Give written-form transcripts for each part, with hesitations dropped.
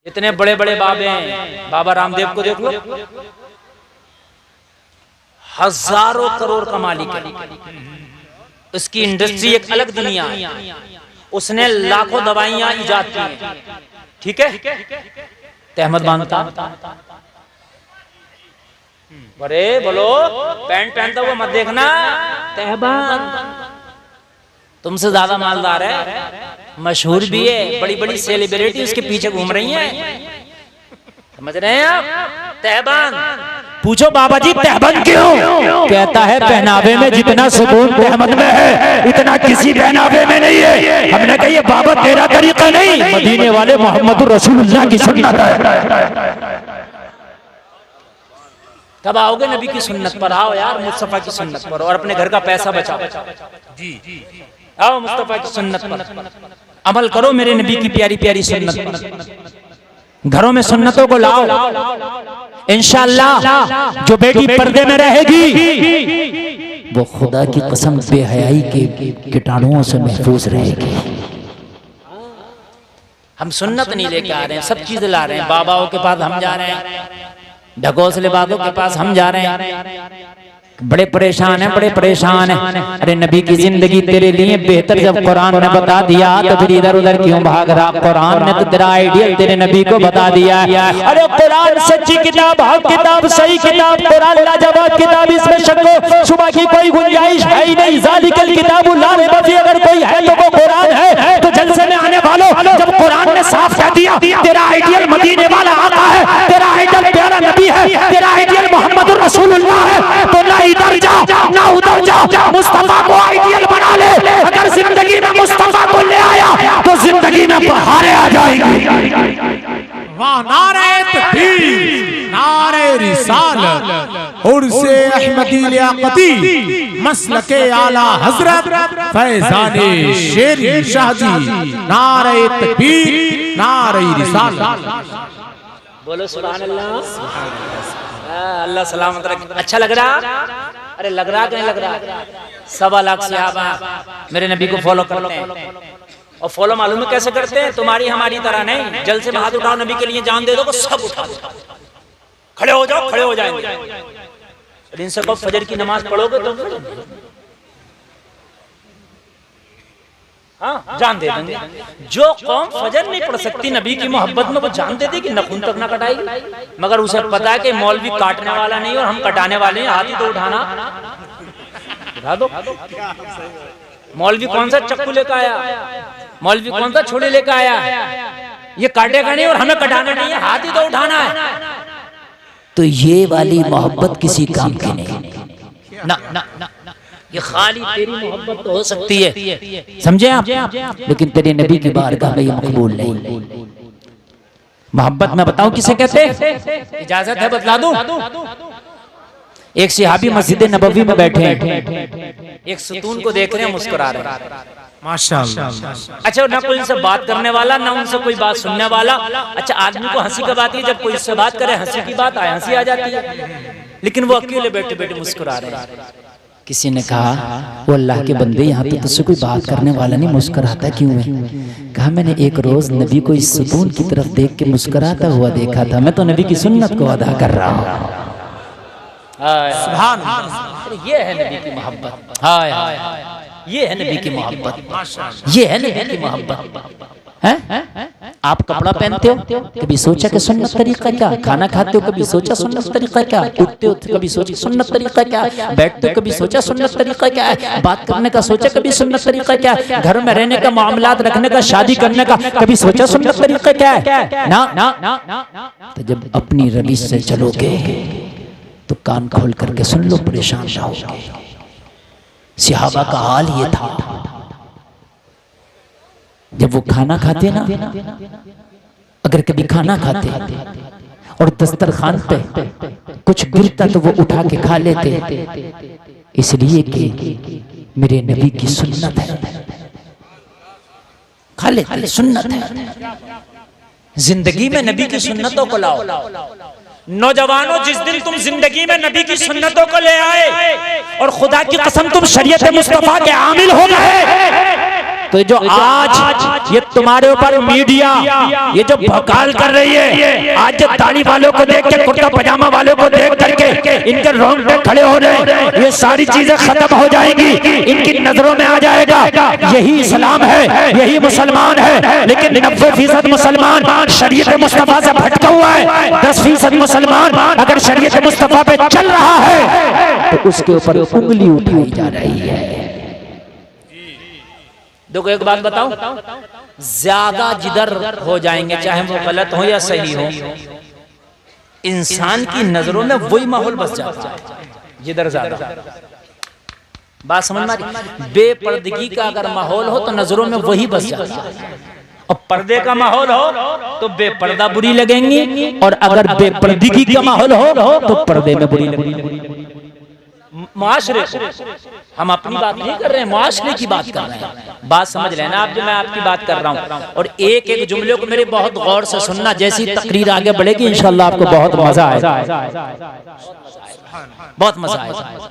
इतने बड़े बड़े बाबे हैं, बाबा रामदेव को देख लो, हजारों करोड़ का मालिक है, उसकी इंडस्ट्री एक अलग दुनिया है, उसने लाखों दवाइयां इजाद की हैं, ठीक है। अहमद मानता बड़े बोलो, पैंट पहनता हुआ मत देखना, तहबान तुमसे ज्यादा मालदार है, मशहूर भी है, बड़ी बड़ी सेलिब्रिटी उसके पीछे घूम रही हैं, समझ रहे हैं आप। तहबान पूछो बाबा जी तहबंद क्यों? कहता है पहनावे में जितना सुकून तहमद में है इतना किसी पहनावे में नहीं है। हमने कहा ये बाबा तेरा तरीका नहीं, मदीने वाले मोहम्मद रसूलुल्लाह की सुन्नत है। कब आओगे नबी की सुन्नत पर? आओ यार मुस्तफा की सुन्नत पर, और अपने घर का पैसा बचाओ जी, आओ मुस्तफा की सुन्नत पर अमल करो, मेरे नबी की प्यारी प्यारी सुन्नत पर, घरों में सुन्नतों को लाओ। इंशाअल्लाह जो बेटी पर्दे में रहेगी वो खुदा की कसम बेहयाई के कीटाणुओं से महफूज रहेगी। हम सुन्नत नहीं लेके आ रहे हैं, सब चीज ला रहे हैं। बाबाओं के पास हम जा रहे हैं, ढकोसले बाबों के पास हम जा रहे हैं, बड़े परेशान हैं, बड़े परेशान हैं। अरे नबी की जिंदगी तेरे लिए बेहतर जब कुरान ने बता दिया तो फिर इधर उधर क्यों भाग रहा? कुरान ने तो तेरा आइडियल तेरे नबी को बता दिया। अरे कुरान सच्ची किताब, हक किताब, सही किताब, कुरान लाजवाब किताब, इसमें शक शुबा की कोई गुंजाइश है ही नहीं। ज़ालिकल किताबु ला रैब फीह, अगर कोई है तो वो कुरान है। तो जलसे में आने वालों, जब कुरान ने साफ कह दिया तेरा आइडियल मदीने वाला आका है, तेरा आइडियल प्यारा नबी है, तेरा आइडियल मोहम्मद रसूलुल्लाह है, तो ना इधर जाओ ना उधर जाओ, मुस्तफा को आइडियल बना ले। अगर जिंदगी में मुस्तफा को ले आया तो जिंदगी में बहारें आ जाएंगी। वाह नारे तकबीर, नारे रिसालत, उर्से अहमदी लियाकती, मसलके आला हजरत फैजाने शेरी शाहजी, नारे तकबीर, नारे रिसालत। बोलो सुभान अल्लाह। अल्लाह सलामत रखे। अच्छा लग रहा? अरे लग रहा कि नहीं लग रहा? 1.25 लाख सहाबा मेरे नबी को फॉलो करते हैं, और फॉलो मालूम है कैसे करते हैं? तुम्हारी हमारी तरह नहीं, जल से हाथ उठाओ, नबी के लिए जान दे दो तो सब उठा दो, खड़े हो जाओ, खड़े हो जाएंगे। इनसे कब फजर की नमाज पढ़ोगे तो हाँ जान दे देंगे। जो कौम फजर नहीं पढ़ सकती नबी की मोहब्बत में, वो जान दे देगी, नखून तक ना कटाएगी। मगर उसे पता है कि मौलवी काटने वाला नहीं और हम कटाने वाले हैं, हाथ ही तो उठाना, उठा दो। मौलवी कौन सा चक्कू लेकर आया, मौलवी कौन सा छुरी लेकर आया, ये काटेगा नहीं और हमें कटाना नहीं है, हाथ ही तो उठाना है। तो ये वाली मोहब्बत किसी काम की नहीं ना ना ना, ये खाली तेरी मोहब्बत तो हो सकती है, समझे आप, लेकिन तेरे नबी की बारगाह में ये मकबूल नहीं। मोहब्बत में बताऊं किसे कहते? इजाजत है बतला दूं? एक सहाबी मस्जिद नबवी में बैठे हैं, एक सुतून को देख रहे हैं, मुस्कुरा रहे हैं, माशाअल्लाह। अच्छा ना कोई उनसे बात करने वाला, ना उनसे कोई बात सुनने वाला। अच्छा आदमी को हंसी कब आती है? जब कोई उससे बात करे, हंसी की बात आए, हंसी आ जाती है, लेकिन वो अकेले बैठे बैठे मुस्कुरा रहे हैं। किसी ने कहा वो अल्लाह के बंदे, यहाँ तो तुझसे कोई बात करने वाला नहीं, मुस्कुराता क्यों है? कहा मैंने एक रोज नबी को इस सुकून की तरफ देख के मुस्कुराता हुआ देखा था, मैं तो नबी की सुन्नत को अदा कर रहा हूँ। सुभान अल्लाह, ये है नबी की मोहब्बत, हाय ये है नबी की मोहब्बत, ये है नबी की मोहब्बत। हैं? आप कपड़ा पहनते हो, कभी सोचा कि सुन्नत तरीका क्या? खाना खाते हो, कभी सोचा सुन्नत तरीका क्या? उठते हो, कभी सोचा सुन्नत तरीका क्या? बैठते हो, कभी सोचा सुन्नत तरीका क्या है? बात करने का सोचा कभी सुन्नत तरीका क्या है? घर में रहने का, मामलात रखने का, शादी करने का कभी सोचा सुन्नत तरीका क्या है? ना। तो जब अपनी रविश से चलोगे तो कान खोल करके सुन लो, परेशान ना होगे। सहाबा का हाल ये था, जब वो खाना खाते ना, अगर कभी खाना खाते और दस्तरखान पे कुछ गिरता तो वो उठा के खा लेते, इसलिए कि मेरे नबी की सुन्नत है, खा लेते, सुन्नत है। जिंदगी में नबी की सुन्नतों को लाओ। नौजवानों, जिस दिन तुम जिंदगी में नबी की सुन्नतों को ले आए और खुदा की कसम तुम शरीयत मुस्तफा के आमिल हो गए, तो जो आज ये तुम्हारे ऊपर मीडिया ये जो भकाल कर रही है, आज जो ताली वालों को देख के, कुर्ता पजामा वालों को देख करके इनके रोंगटे खड़े हो रहे, ये सारी चीजें खत्म हो जाएंगी। इनकी नजरों में आ जाएगा यही इस्लाम है, यही मुसलमान है। लेकिन 90% मुसलमान शरीयत मुस्तफा से भटका हुआ है। 10% मुसलमान अगर शरीयत मुस्तफा पे चल रहा है तो उसके ऊपर उंगली उठाई जा रही है। देखो एक बात बताऊं, ज्यादा जिधर हो जाएंगे, चाहे वो गलत हो या सही हो, इंसान की नजरों में वही माहौल बस जाता है जिधर ज्यादा। बात समझ में आ रही? बेपर्दगी का अगर माहौल हो तो नजरों में वही बस जाता है, और पर्दे का माहौल हो तो बेपर्दा बुरी लगेंगी, और अगर बेपर्दगी का माहौल हो तो पर्दे में बुरी लगेंगी। मुआशरे, हम अपनी बात नहीं कर रहे हैं, मुआशरे की बात कर रहे हैं। बात समझ लेना आप, जो मैं आपकी बात कर रहा हूँ। और एक एक जुमले को मेरे बहुत गौर से सुनना, जैसी तकरीर आगे बढ़ेगी इंशाल्लाह आपको बहुत मजा आएगा, बहुत मजा आएगा।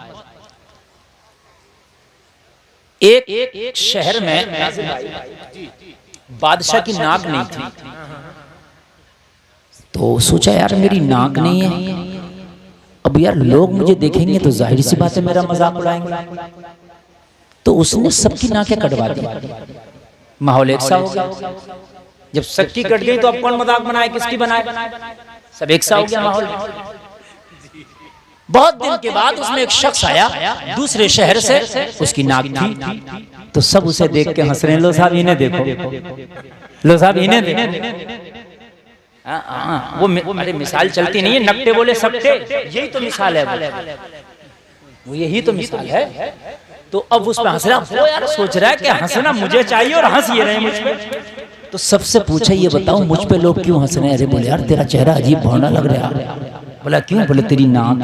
एक शहर में बादशाह की नाक नहीं थी, तो सोचा यार मेरी नाक नहीं है, अब यार लोग मुझे देखेंगे तो जाहिर सी बात है मेरा मजाक उड़ाएंगे, तो उसने सबकी नाकें कटवा दी। माहौल एक सा हो गया। जब सबकी कट गई तो अब कौन मजाक बनाए, किसकी बनाए? सब एक सा हो गया माहौल। बहुत दिन के बाद उसमें एक शख्स आया दूसरे शहर से, उसकी नाक थी, तो सब उसे देख के हंस रहे हैं, लो साहब इन्हें देखो, लो साहब इन्हें देखो। वो अरे मिसाल चलती नहीं है, नकटे बोले सकते, यही तो मिसाल है, वो यही तो मिसाल है। तो अब उस पर हंस रहा, वो यार सोच रहा है कि हंसना मुझे चाहिए और हंस ये रहे मुझ पे। तो सबसे पूछा ये बताओ मुझ पे लोग क्यों हंस रहे हैं? अरे बोले यार तेरा चेहरा अजीब भौना लग रहा है। बोला क्यों? बोले तेरी नाक।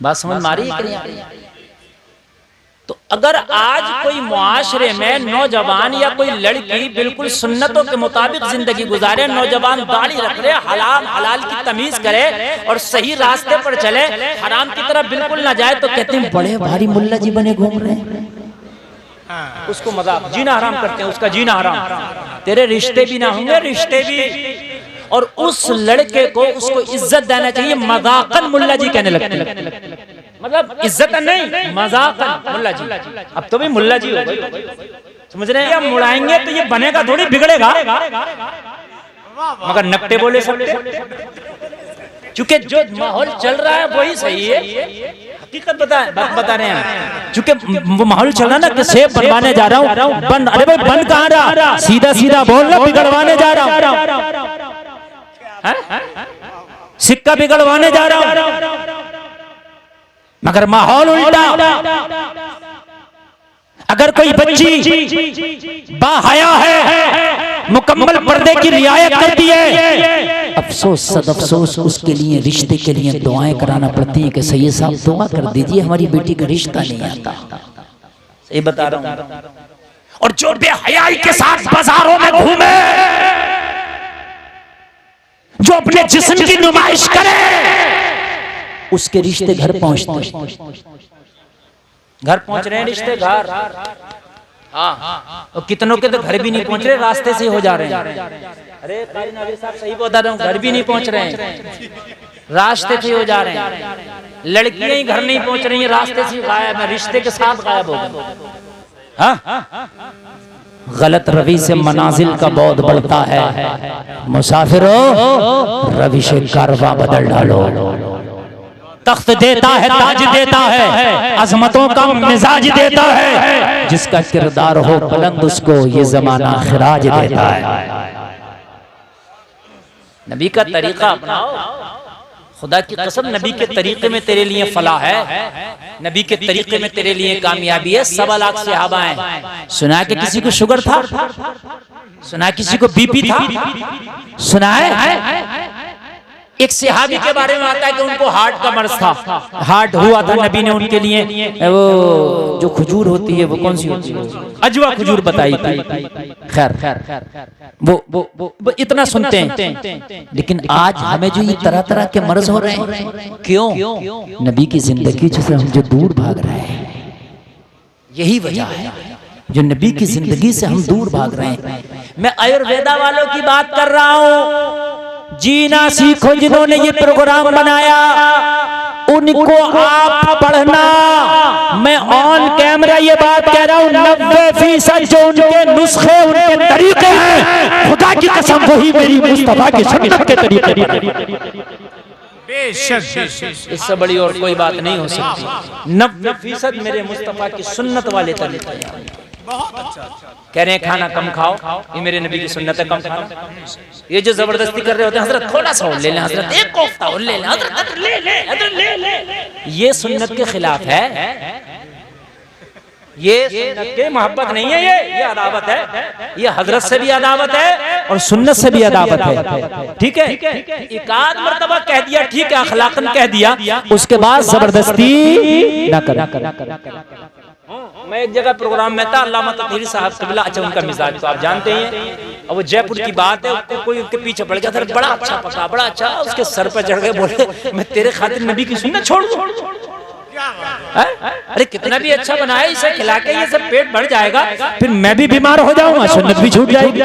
बात समझ मारी? तो अगर आज कोई मुआशरे में नौजवान या कोई लड़की बिल्कुल सुन्नतों के मुताबिक जिंदगी गुजारे, नौजवान दाढ़ी रख रहे, हलाल हलाल की तमीज करे और सही रास्ते पर चले, हराम की तरफ बिल्कुल ना जाए, तो कहते हैं बड़े भारी मुल्ला जी बने घूम रहे हैं। उसको मजाक, जीना हराम करते हैं, उसका जीना हराम, तेरे रिश्ते भी ना होंगे, रिश्ते भी। और उस लड़के को उसको इज्जत देना चाहिए, मजाकन मुल्ला जी कहने लगते हैं, मतलब इज्जत नहीं, मजाकन मुल्ला जी। अब तो भी मुल्ला जी हो गए, समझ रहे हैं? मुड़ाएंगे तो ये बनेगा थोड़ी, बिगड़ेगा, मगर नकटे बोले सकते, क्योंकि जो माहौल चल रहा है वही सही है। हकीकत बता रहे हैं, क्योंकि वो माहौल चल रहा है ना कि सेब बनवाने जा रहा हूँ, बन, अरे भाई बन कहाँ रहा, सीधा सीधा बोल रहा, बिगड़वाने जा रहा हूँ, सिक्का बिगड़वाने जा रहा हूँ, मगर माहौल उल्टा। अगर कोई बच्ची बाहया है, मुकम्मल पर्दे की रियायत करती है, अफसोस सद अफसोस उसके लिए रिश्ते के लिए दुआएं कराना पड़ती है कि सैयद साहब दुआ कर दीजिए, हमारी बेटी का रिश्ता नहीं आता। सही बता रहा हूँ। और जो बेहयाई के साथ बाजारों में घूमे, जो अपने जिस्म की नुमाइश करे, उसके रिश्ते घर पहुंचते, घर पहुंच रहे हैं रिश्ते, घर। हाँ, और कितनों के तो घर भी नहीं पहुंच रहे, रास्ते से हो जा रहे हैं। अरे नादिर साहब सही बता रहा हूँ, घर भी नहीं पहुंच रहे हैं, रास्ते से हो जा रहे हैं। लड़कियां ही घर नहीं पहुंच रही हैं, रास्ते से गायब है, रिश्ते के साथ गायब हो गए। हाँ, गलत रवि से मनाजिल का बहुत बढ़ता है। मुसाफिरों रवि से कारवां बदल डालो। तख्त देता है, ताज देता है, अजमतों का मिजाज देता है, जिसका किरदार हो बुलंद उसको ये जमाना खिराज देता है। नबी का तरीका अपनाओ, खुदा की कसम नबी के तरीके में तेरे लिए फलाह है, नबी के तरीके में तेरे लिए कामयाबी है। 1.25 लाख सहाबा हैं। सुना है कि किसी को शुगर था, सुना है किसी को बीपी था, सुना है एक सहाबी के बारे में आता है कि उनको हार्ट का मर्ज था, हार्ट हुआ था, नबी ने उनके लिए वो जो खजूर होती है, वो कौन सी होती है, अजवा खजूर बताई थी। खैर वो इतना सुनते हैं, लेकिन आज हमें जो ये तरह तरह के मर्ज हो रहे हैं, क्यों? नबी की जिंदगी से हम जो दूर भाग रहे हैं, यही वजह है जो नबी की जिंदगी से हम दूर भाग रहे हैं। मैं आयुर्वेदा वालों की बात कर रहा हूं, जीना सीखो जिन्होंने ये प्रोग्राम बनाया, उनको आप पढ़ना। मैं ऑन कैमरा ये बात कह रहा हूं, 90% जो उनके नुस्खे उनके तरीके हैं, खुदा की कसम वही मेरी मुस्तफा की सुन्नत के तरीके। इससे बड़ी और कोई बात नहीं हो सकती। 90% मेरे मुस्तफा की सुन्नत वाले तरीके। कह रहे हैं खाना कम खाओ, ये मेरे नबी की सुन्नत है, कम खाना। ये जो जबरदस्ती कर रहे होते हैं, हजरत थोड़ा सा और ले लें, हजरत एक कोफ्ता और ले लें, हजरत ले ले, हजरत ले ले, ये सुन्नत के खिलाफ है। ये सुन्नत के मोहब्बत नहीं है, ये अदावत है। ये हजरत से भी अदावत है और सुन्नत से भी अदावत है। ठीक है, एक आध मर्तबा कह दिया ठीक है, अखलाकन कह दिया, उसके बाद जबरदस्ती ना कर। मैं एक जगह प्रोग्राम में था, अल्लामा तकदीरी साहब क़िबला, अच्छा उनका मिजाज तो आप जानते हैं, और वो जयपुर की बात है, कोई उनके पीछे पड़ गया था, बड़ा अच्छा पका, बड़ा अच्छा, उसके सर पर चढ़ गए, बोले मैं तेरे खातिर नबी की सुन्नत छोड़ दूं। अरे कितना भी अच्छा बनाया, इसे खिला के ये सब पेट भर जाएगा, फिर मैं भी बीमार हो जाऊंगा, सुन्नत भी छूट जाएगी।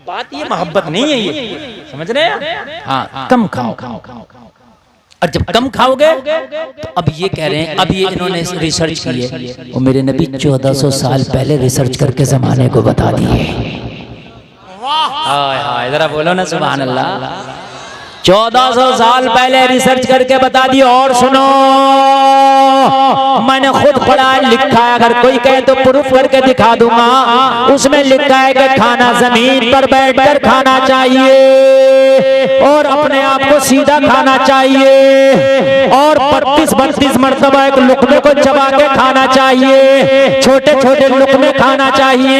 बात ये मोहब्बत नहीं है, ये समझ रहे हैं। हाँ, कम खाओ, और जब कम खाओगे तो अब ये कह रहे हैं, अब ये इन्होंने रिसर्च की है, और मेरे नबी 1400 साल पहले रिसर्च करके जमाने को बता दिए। हाय हाय, जरा बोलो ना सुभान अल्लाह। 1400 साल पहले रिसर्च करके बता दिए। और सुनो, मैंने खुद पढ़ा लिखा है, अगर कोई कहे तो प्रूफ करके दिखा दूंगा। उसमें लिखा है कि खाना जमीन पर बैठकर खाना चाहिए और अपने आप को सीधा खाना चाहिए, और 32-32 मरतबा एक लुकमे को चबा के खाना चाहिए, छोटे छोटे लुकमे खाना चाहिए,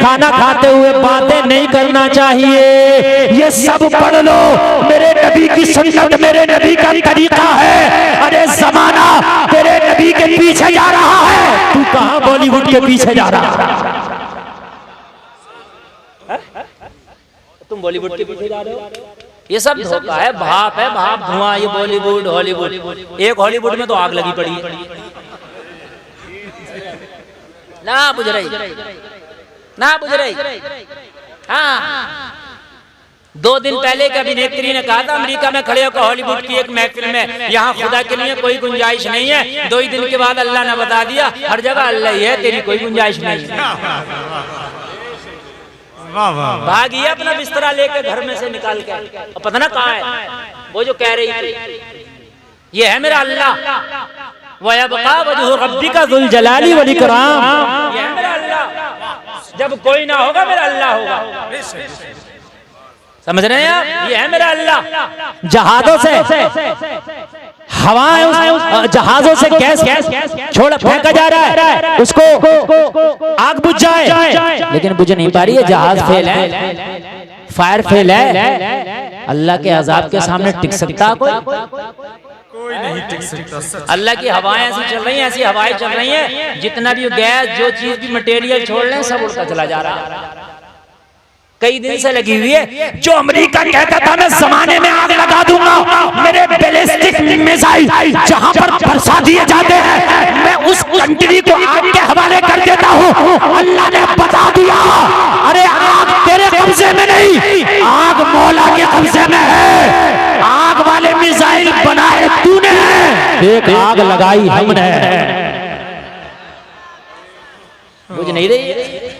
खाना खाते हुए बातें नहीं करना चाहिए। ये सब पढ़ लो, मेरे नबी की सुन्नत, मेरे नबी का तरीका है। अरे जमाना तेरे नबी के पीछे जा रहा है, तू कहां बॉलीवुड के पीछे जा रहा है? तुम बॉलीवुड के पीछे जा रहे हो? ये सब धोखा है, भाप है, भाप धुआं। ये बॉलीवुड हॉलीवुड, एक हॉलीवुड में तो आग लगी पड़ी है ना, बुझ रही ना, बुझ रही। हाँ, 2 दिन पहले एक अभिनेत्री ने कहा था, अमेरिका में खड़े होकर हॉलीवुड की एक महफिल में, यहाँ खुदा के लिए कोई गुंजाइश नहीं है। 2 ही दिन के बाद अल्लाह ने बता दिया, हर जगह अल्लाह ही है, तेरी कोई गुंजाइश नहीं है। भागी अपना बिस्तरा लेके घर में से निकाल के, और पता ना कहाँ है वो जो कह रही थी, ये है मेरा अल्लाह, वयबका वजहु रब्बिका ज़ुल जलाली वल इकराम। ये है मेरा अल्लाह, जब कोई ना होगा मेरा अल्लाह होगा। समझ रहे हैं आप? ये है मेरा अल्लाह। जहाजों से हवाएं, जहाजों से गैस छोड़ फेंका जा रहा है, उसको आग बुझ जाए, लेकिन बुझ नहीं पा रही है, जहाज फेल है, फायर फेल है। अल्लाह के अजाब के सामने टिक सकता कोई नहीं टिक सकता। अल्लाह की हवाएं ऐसी चल रही हैं, ऐसी हवाएं चल रही हैं, जितना भी गैस, जो चीज भी मटेरियल छोड़ रहे हैं, सब उड़ता चला जा रहा है। कई दिन से लगी हुई है। जो अमेरिका कहता था मैं जमाने में आग लगा दूंगा, मेरे बैलिस्टिक मिसाइल जहां पर बरसा दिए जाते हैं, मैं उस कंट्री को आग के हवाले कर देता हूं। अल्लाह ने बता दिया, अरे आग तेरे कब्जे में नहीं, आग मौला के कब्जे में है। आग वाले मिसाइल बनाए तूने, एक आग लगाई हमने। बुझ नहीं रही।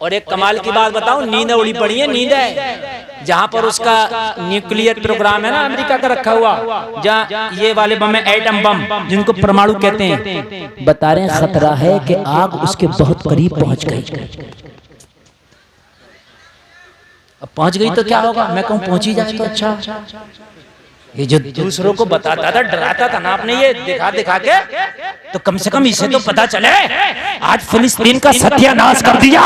और एक कमाल की बात बताऊं, नींद उड़ी पड़ी है, नींद है जहां पर उसका न्यूक्लियर प्रोग्राम है ना अमेरिका का रखा हुआ, जहां ये वाले बम है, एटम बम जिनको परमाणु कहते हैं, बता रहे हैं खतरा है कि आग उसके बहुत करीब पहुंच गई। अब पहुंच गई तो क्या होगा? मैं कहूं पहुंची जाए तो अच्छा। ये जो दूसरों को बताता था, डराता था ना आपने, ये दिखा दिखा के, तो कम से कम इसे तो पता चले। आज फिलिस्तीन का सत्यानाश कर दिया।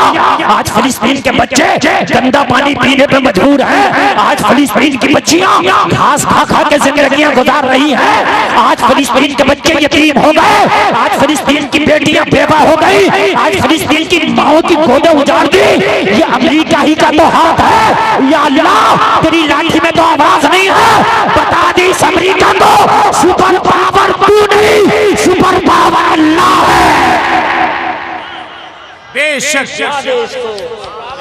आज फिलिस्तीन के बच्चे गंदा पानी पीने पे मजबूर हैं। आज फिलिस्तीन की बच्चियां घास खा खा के जिंदगियां गुजार रही हैं। आज फिलिस्तीन के बच्चे यतीम हो गए। आज फिलिस्तीन की बेटियां बेवा हो गई। आज फिलिस्तीन की माओ की गोदें उजाड़ दी। ये अमेरिका ही का तो हाथ है। या अल्लाह, तेरी लाठी में तो आवाज नहीं है। बता दी अमेरिका को, सुपर पावर तू नहीं, सुपर पावर अल्लाह है। बेशक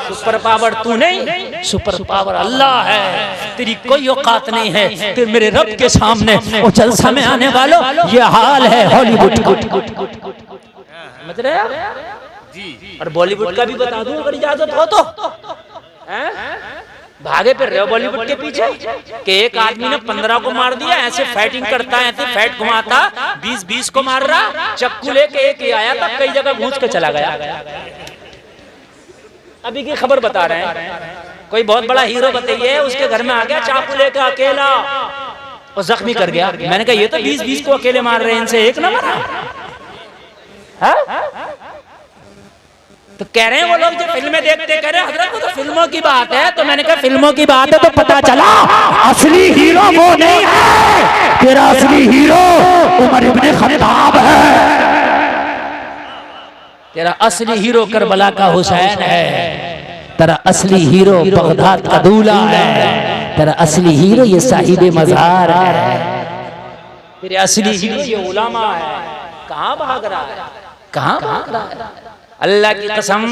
सुपर पावर तू नहीं, सुपर पावर अल्लाह है। तेरी कोई औकात नहीं है कि मेरे रब के सामने वो जलसा में आने वालों ये हाल है हॉलीवुड समझ रहे हैं? और बॉलीवुड का भी बता दूं अगर इजाजत हो तो। भागे फिर रहे हो बॉलीवुड के पीछे कि एक आदमी ने 15 को मार दिया, ऐसे फाइटिंग करता है, ऐसे फाइट घुमाता, 20 को मार रहा, चक्कू लेके एक ही आया था, कई जगह घूंस के चला गया। अभी की खबर बता रहे हैं, कोई बहुत बड़ा हीरो बताइए, उसके घर में आ गया चाकू लेकर अकेला और जख्मी कर गया। मैंने कहा ये तो 20 को अकेले मार रहे हैं, इनसे एक ना मारा। तो कह रहे हैं वो लोग जो फिल्में देखते कह रहे हैं हजरत वो तो फिल्मों की बात है। तो मैंने कहा फिल्मों की बात है तो पता चला असली हीरो वो नहीं है, तेरा असली हीरो उमर इब्ने खत्ताब है। तेरा असली हीरो करबला का हुसैन है, तेरा असली हीरो बगदाद का दूल्हा है, तेरा असली हीरो ये साहिब मज़ार है, तेरे असली हीरो ये उलमा है। कहाँ भाग रहा है, कहाँ भाग रहा है? अल्लाह की कसम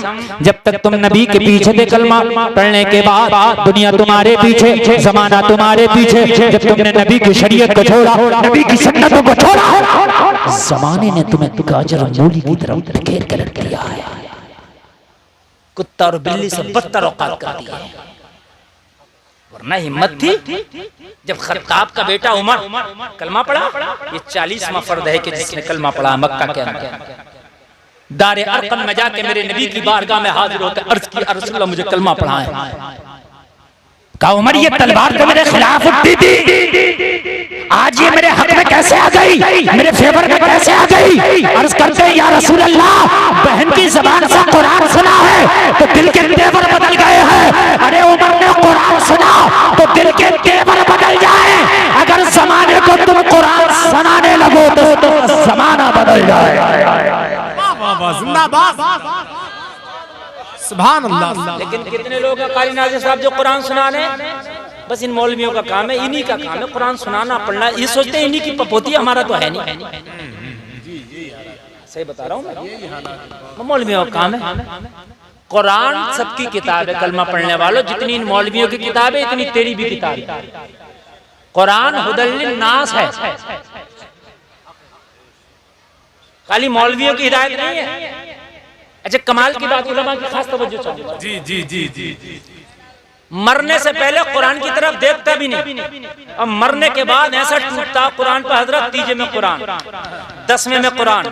जब तक तुम नबी के पीछे थे कलमा पढ़ने के बाद दुनिया तुम्हारे पीछे, जमाना तुम्हारे पीछे। जब तुमने नबी की शरीयत को छोड़ा, नबी की सुन्नतों को छोड़ा, जमाने ने तुम्हें गाजर और मूली की तरफ ढकेल कर रख दिया है। कुत्ता और बिल्ली से बदतर औकात कर दी है। वरना हिम्मत थी जब खत्ताब का बेटा उमर कलमा पढ़ा, ये 40वां फर्द है कि जिसने कलमा पढ़ा मक्का के अंदर। दारे अरकम में जाके मेरे नबी की बारगाह में हाजिर होकर अर्ज की रसूलल्लाह मुझे कलमा पढ़ा है। कहा उमर ये तलवार तो मेरे खिलाफ उठती थी, आज ये मेरे हक में कैसे आ गई, मेरे फेवर में कैसे आ गई? अर्ज करते हैं या रसूल अल्लाह, बहन की ज़बान से कुरान सुना है तो दिल के तेवर बदल गए हैं। अरे उमर ने कुरान सुना तो दिल के तेवर बदल जाए। अगर जमाने को तुम कुरान सुनाने लगो तो जमाना बदल जाए। जिंदाबाद सुभान अल्लाह। लेकिन कितने लोग हैं कारी नाज़िर साहब जो कुरान सुनाने, बस इन मौलवियों का काम है, इन्हीं का काम है कुरान सुनाना पढ़ना। ये सोचते हैं इन्हीं की पपोती, हमारा तो है नहीं। सही बता रहा हूँ, मौलवियों का काम है। कुरान सबकी किताब है कलमा पढ़ने वालों, जितनी इन मौलवियों की किताब है इतनी तेरी भी किताब है। कुरान हुदल लिन्नास है, खाली मौलवियों की हिदायत नहीं है। अच्छा कमाल की बात, उलमा की खास तवज्जो चाहिए। जी जी जी जी जी। मरने से पहले कुरान की तरफ देखता भी नहीं, और मरने के बाद ऐसा टूटता कुरान पर हजरत 30 में कुरान, 10वें में कुरान,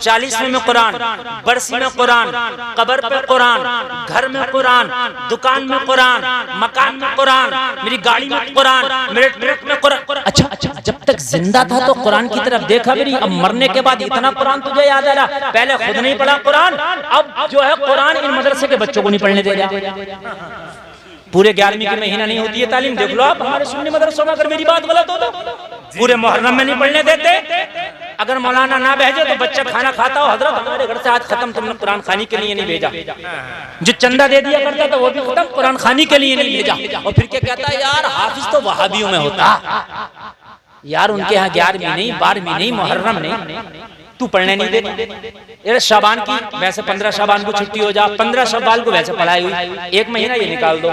40वें में कुरान, बरसी में कुरान, कब्र पे कुरान, घर में कुरान, दुकान में कुरान, मकान में कुरान, मेरी गाड़ी में कुरान, मेरे ट्रक में कुरान। अच्छा अच्छा, जब तक जिंदा था तो कुरान की तरफ देखा भी नहीं, अब मरने के बाद इतना कुरान तुझे याद आ रहा। पहले खुद नहीं पढ़ा कुरान, अब जो है कुरान इन मदरसे के बच्चों को नहीं पढ़ने दे रहा। पूरे 11वीं की महीना नहीं होती है तालीम, देख लो आप हमारे सुन्नी मदरसों में। अगर मेरी बात गलत हो तो पूरे मुहर्रम में नहीं पढ़ने देते। अगर मौलाना ना भेजे तो बच्चा खाना खाता हो, हजरत हमारे घर से आज खत्म, तुमने कुरान खानी के लिए नहीं भेजा। जो चंदा दे दिया करता था वो भी खत्म, कुरान खानी के लिए नहीं भेजा। और फिर क्या कहता है, यार हाफिज तो वहाबियों में होता। यार उनके यहाँ 11वीं नहीं, 12वीं नहीं, मुहर्रम नहीं, तू पढ़ने नहीं देती। शाबान की वैसे 15 शाबान को छुट्टी हो जा, 15 शव्वाल को वैसे पढ़ाई हुई, 1 महीना ये निकाल दो,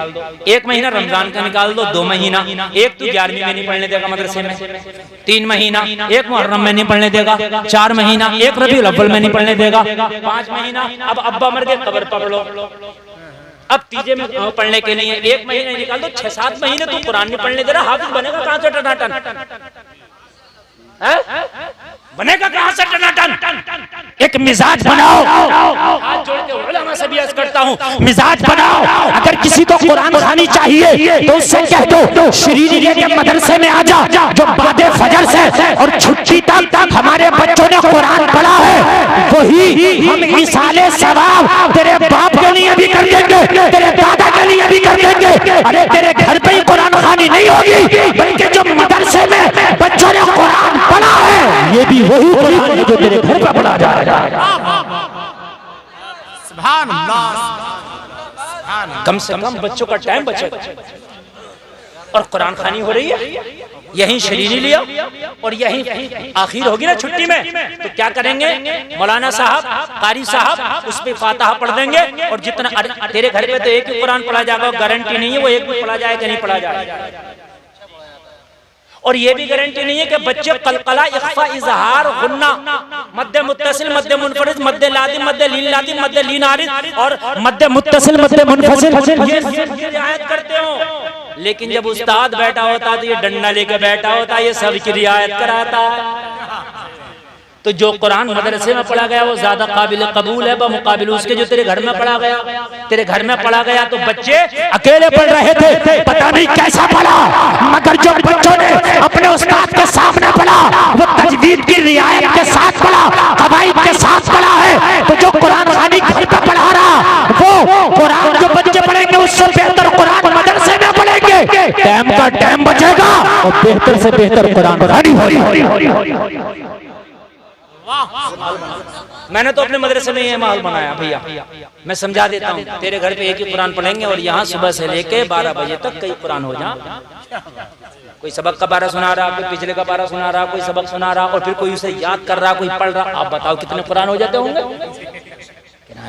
1 महीना रमजान का निकाल दो, 2 महीना, एक तू 11वीं में नहीं पढ़ने देगा मदरसे में, 3 महीना एक मुहर्रम में नहीं पढ़ने देगा, 4 महीना एक रबीउल अव्वल में नहीं पढ़ने देगा, 5 महीना अब अब्बा मर गए कब्र पढ़ लो, अब तीजे में पढ़ने के लिए 1 महीना निकाल दो, 6-7 महीने तू कुरान नहीं पढ़ने दे रहा, हाफिज बनेगा कहां से टनाटन? बनेगा कहां से टनाटन? एक मिजाज बनाओ, हाथ जोड़ के उलमा से भी अर्ज करता हूं, मिजाज बनाओ। अगर किसी को कुरान खानी चाहिए तो उससे कह दो श्रीजी के मदरसे में आ जा, जो बादे फजर से और छुट्टी तक हमारे बच्चों ने कुरान पढ़ा है, वही हम इसाले सवाब तेरे बाप के लिए भी कर देंगे, तेरे दादा के लिए भी कर देंगे। अरे तेरे घर पे ही कुरान खानी नहीं होगी, बल्कि जो मदरसे में बच्चों ने कुरान पढ़ा है ये भी वही कुरान है जो तेरे घर पे पढ़ा जा रहा है। सुभान अल्लाह। कम से कम बच्चों का टाइम बचेगा और कुरान खानी हो रही है। यहीं शरीनी लिया और यहीं आखिर होगी ना छुट्टी में, तो क्या करेंगे मौलाना साहब कारी साहब उस पे फातिहा पढ़ देंगे और जितना तेरे घर पे तो एक ही कुरान पढ़ा जाएगा, गारंटी नहीं है वो एक भी पढ़ा जाए कि नहीं पढ़ा जाए। और ये भी गारंटी नहीं है कि बच्चे कलकला इख्फा इजहार गुन्ना मध्य मुत्तसिल मध्य मुनफरिद मध्य लादिम मध्य लीन लादिम मध्य लीन आरिद और मध्य मुत्तसिल मध्य मुनफसिल ये रियायत करते हो। लेकिन जब उस्ताद बैठा होता है तो ये डंडा लेके बैठा होता है, ये सब की रियायत कराता है। तो जो कुरान मदरसे में पढ़ा गया वो ज्यादा काबिल कबूल है बमुकाबिल उसके जो तेरे घर में पढ़ा गया। तेरे घर में पढ़ा गया तो बच्चे अकेले पढ़ रहे थे, पता नहीं कैसा पढ़ा, मगर जो बच्चों ने अपने उस्ताद के सामने पढ़ा वो तजवीद की रियायत के साथ पढ़ा, कवायद के साथ पढ़ा है। तो जो कुरान खानी घर पे पढ़ा रहा वो कुरान जो बच्चे पढ़ेंगे उससे बेहतर कुरान मदरसे में पढ़ेंगे। टाइम का टाइम बचेगा और बेहतर से बेहतर कुरान खानी हो। मैंने तो अपने मदरसे में ये माहौल बनाया भैया। मैं समझा देता हूँ, तेरे घर पे एक ही कुरान पढ़ेंगे और यहाँ सुबह से लेके 12 बजे तक कई कुरान हो जा। कोई सबक का बारह सुना रहा, कोई पिछले का बारह सुना रहा, कोई सबक सुना रहा और फिर कोई उसे याद कर रहा, कोई पढ़ रहा। आप बताओ कितने कुरान हो जाते होंगे?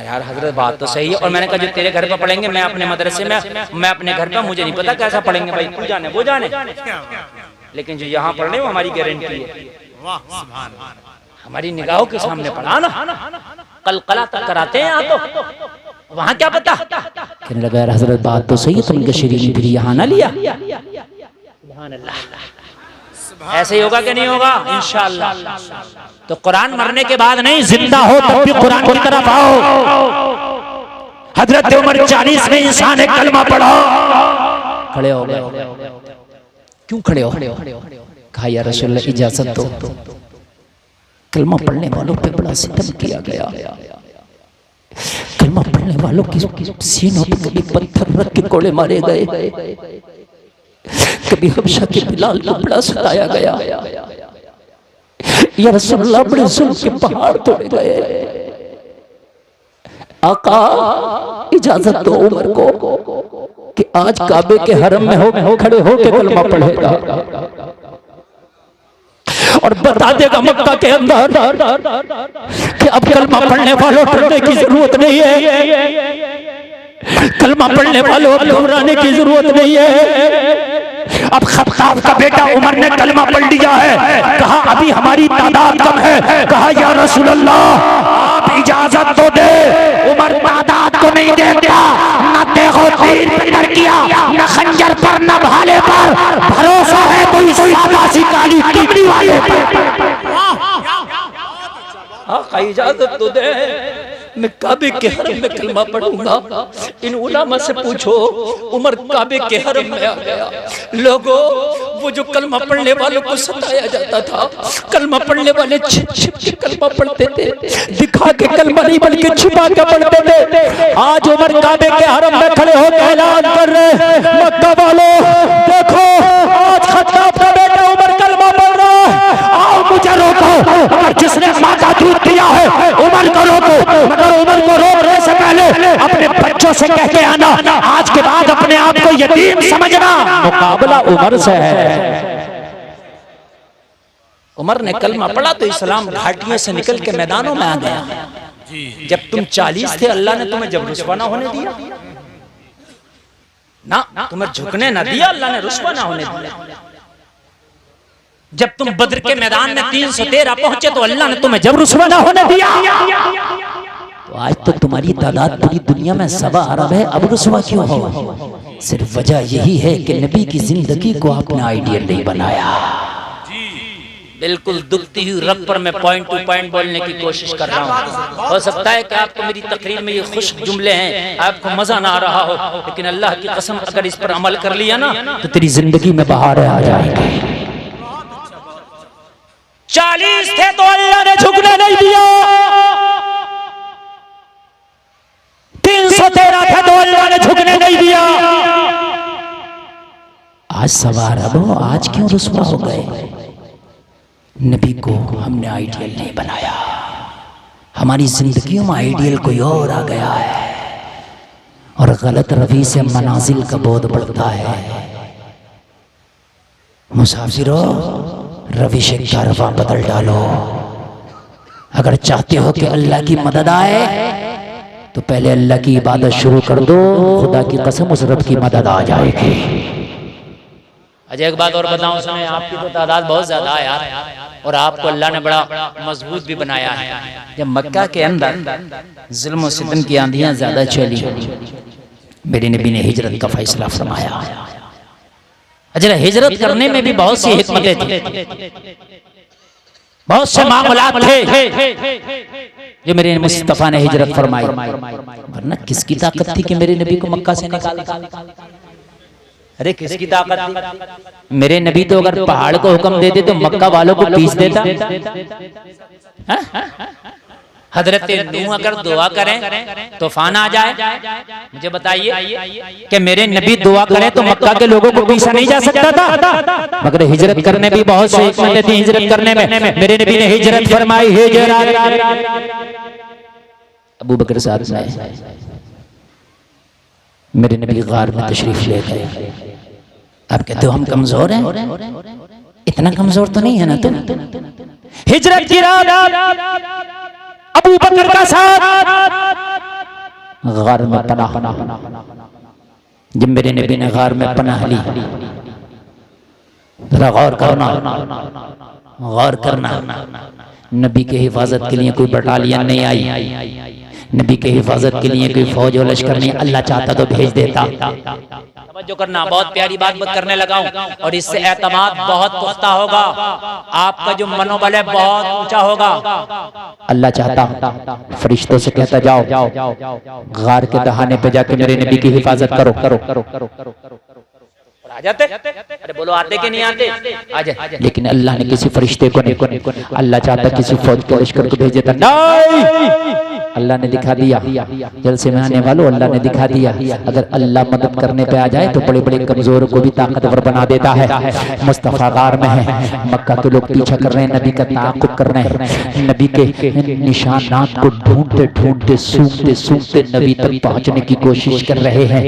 यार हजरत बात तो सही है। और मैंने कहा जो तेरे घर पे पढ़ेंगे मैं अपने मदरसे में, मैं अपने घर पे मुझे नहीं पता कैसा पढ़ेंगे भाई, तू जाने वो जाने, लेकिन जो यहाँ पढ़ने वो हमारी गारंटी है। हमारी निगाहों के सामने पढ़ा ना, कलकला तक कराते हैं यहाँ तो वहाँ क्या पता। कहने लगा यार हजरत बात तो सही है, तुमने शरीनी फिर यहाँ ना लिया। ऐसे ही होगा कि नहीं होगा? इंशाअल्लाह। तो कुरान मरने के बाद नहीं, जिंदा हो तब भी कुरान की तरफ आओ। हजरत उमर 40 में इंसान एक कलमा पढ़ा, खड़े हो गए। क्यों खड़े हो? कहा या रसूलल्लाह इजाजत दो, कलमा पढ़ने वालों पे बड़ा सितम किया गया। कलमा पढ़ने वालों की सीनों पे कभी पत्थर रख के कोड़े मारे गए, कभी हबशा के बिलाल को बड़ा सताया गया। या रसूलल्लाह बड़े जुल्म के पहाड़ तोड़े गए। आका इजाजत दो उमर को कि आज काबे के हरम में हो खड़े हो के कलमा पढ़ेगा और बता देगा मक्का के अंदर कि अब कलमा पढ़ने वालों डरने की जरूरत नहीं है, कलमा पढ़ने वालों अब घबराने की जरूरत नहीं है। अब खत्ताब का बेटा उमर ने कलमा पढ़ लिया है। कहा अभी हमारी तादाद कम है। कहा या रसूल अल्लाह आप इजाजत तो दे। उमर तादाद को नहीं देखता, न देखो तीर पे डर किया, न खंजर पर न भाले पर, भरोसा है तो इस आदिवासी काली कमरी वाले पर। हाँ इजाजत तो दे, मैं काबे के हरम में कलमा पढ़ूंगा। इन उलामा से पूछो, उमर काबे के हरम में आ गया। लोगों वो जो कलमा पढ़ने वालों को सताया जाता था, कलमा पढ़ने वाले छिप छिप के कलमा पढ़ते थे, दिखा के कलमा नहीं बल्कि छिपा के पढ़ते थे। आज उमर काबे के हरम में खड़े होकर ऐलान कर रहे मक्का वालों देखो आज खत्ताब का बेटा उमर कलमा पढ़ रहा है, आओ मुझे रोको। अगर जिसने माँ का दूध दिया है उमर को रोको, मगर उमर को रोकने से पहले अपने बच्चों से कह के आना आज के बाद अपने आप को यतीम समझना, मुकाबला उमर से है। उमर ने कलमा पढ़ा तो इस्लाम घाटियों से निकल के मैदानों में आ गया। जब तुम 40 थे अल्लाह ने तुम्हें जब रुस्वा ना होने दिया ना, तुम्हें झुकने ना दिया, अल्लाह ने रुस्वा ना होने दिया। जब तुम बद्र के मैदान में 313 पहुंचे तो अल्लाह ने तुम्हें जब रुस्वा ना होने दिया। तो आज तो तुम्हारी तादाद पूरी दुनिया में 1.25 अरब है, अब रुस्वा क्यों हो? सिर्फ वजह यही है कि नबी की जिंदगी को आपने आइडियल नहीं बनाया। बिल्कुल दुखती हुई रग पर मैं पॉइंट टू पॉइंट बोलने की कोशिश कर रहा हूँ। हो सकता है कि आपको मेरी तकरीर में ये खुश्क जुमले हैं, आपको मजा ना आ रहा हो, लेकिन अल्लाह की कसम अगर इस पर अमल कर लिया ना तो तेरी जिंदगी में बहारें आ जाएंगी। 40 थे तो अल्लाह ने झुकने नहीं दिया, 313 थे तो अल्लाह ने झुकने नहीं दिया। आज 1.25 अरब हो, आज क्यों रुस्वा हो गए? नबी को हमने आइडियल नहीं बनाया, हमारी जिंदगियों में आइडियल कोई और आ गया है और गलत रवि से मनाजिल का बोध बढ़ता है। मुसाफिरों, रविश कारवां बदल डालो। अगर चाहते हो कि अल्लाह की मदद आए तो पहले अल्लाह की इबादत शुरू कर दो, खुदा की कसम उस रब की मदद आ जाएगी। अजय एक बात और बताऊं, सुने, आपकी तो तादाद बहुत ज्यादा है यार, और आपको अल्लाह ने बड़ा मजबूत भी बनाया है। जब मक्का के अंदर जुल्म और सितम की आंधियां ज्यादा चली, मेरे नबी ने हिजरत का फैसला फरमाया। अजय हिजरत करने में भी बहुत सी हिकमतें थी, बहुत से मामलात थे जो मेरे मुस्तफा ने हिजरत फरमाई। वरना किसकी ताकत थी कि मेरे नबी को मक्का से निकाला? अरे किसकी ताकत थी? मेरे नबी तो अगर पहाड़ को हुक्म देते तो मक्का वालों को पीस देता। हजरत नूह अगर दुआ करें तूफान आ जाए, मुझे बताइए कि मेरे नबी दुआ करें तो मक्का के लोगों को पीसा नहीं जा सकता था? मगर हिजरत करने भी बहुत से हिकमतें थी। हिजरत करने में मेरे नबी ने हिजरत फरमाई। अबू बकर साहब ने मेरे नबी गार में तशरीफ ले गए। आप कहते हो हम कमजोर हैं? इतना कमजोर तो नहीं है ना तुम। हिजरत की रात अबू बकर का साथ गार में पनाह। जब मेरे नबी ने गार में पनाह ली, जरा गौर करना, गौर करना, नबी के हिफाजत के लिए कोई बटालियन नहीं आई, नबी के हिफाजत के लिए कोई फौज और लश्कर नहीं। अल्लाह चाहता तो भेज देता। जो करना, बहुत प्यारी बात करने लगा हूं, और इससे एतमाद बहुत पुख्ता होगा, आपका जो मनोबल है बहुत ऊंचा होगा। अल्लाह चाहता फरिश्तों से कहता जाओ गार के दहाने पे जाके मेरे नबी की हिफाजत करो। आ जाते? अरे बोलो आते कि नहीं आते? आ जाए। लेकिन अल्लाह ने किसी फरिश्ते को नहीं, अल्लाह चाहता किसी फौज के लश्कर को भेज देता। नहीं, अल्लाह ने दिखा दिया। जलसे में आने वालों, अल्लाह ने दिखा दिया। अगर अल्लाह मदद करने पे आ जाए तो बड़े बड़े कमजोर को भी ताकतवर बना देता है। मुस्तफा गार में है, मक्का के लोग पीछा कर रहे हैं, नबी का ताक़ुब कर रहे हैं, नबी के निशानात को ढूंढते ढूंढते सूंघते सूंघते नबी तक पहुंचने की कोशिश कर रहे हैं।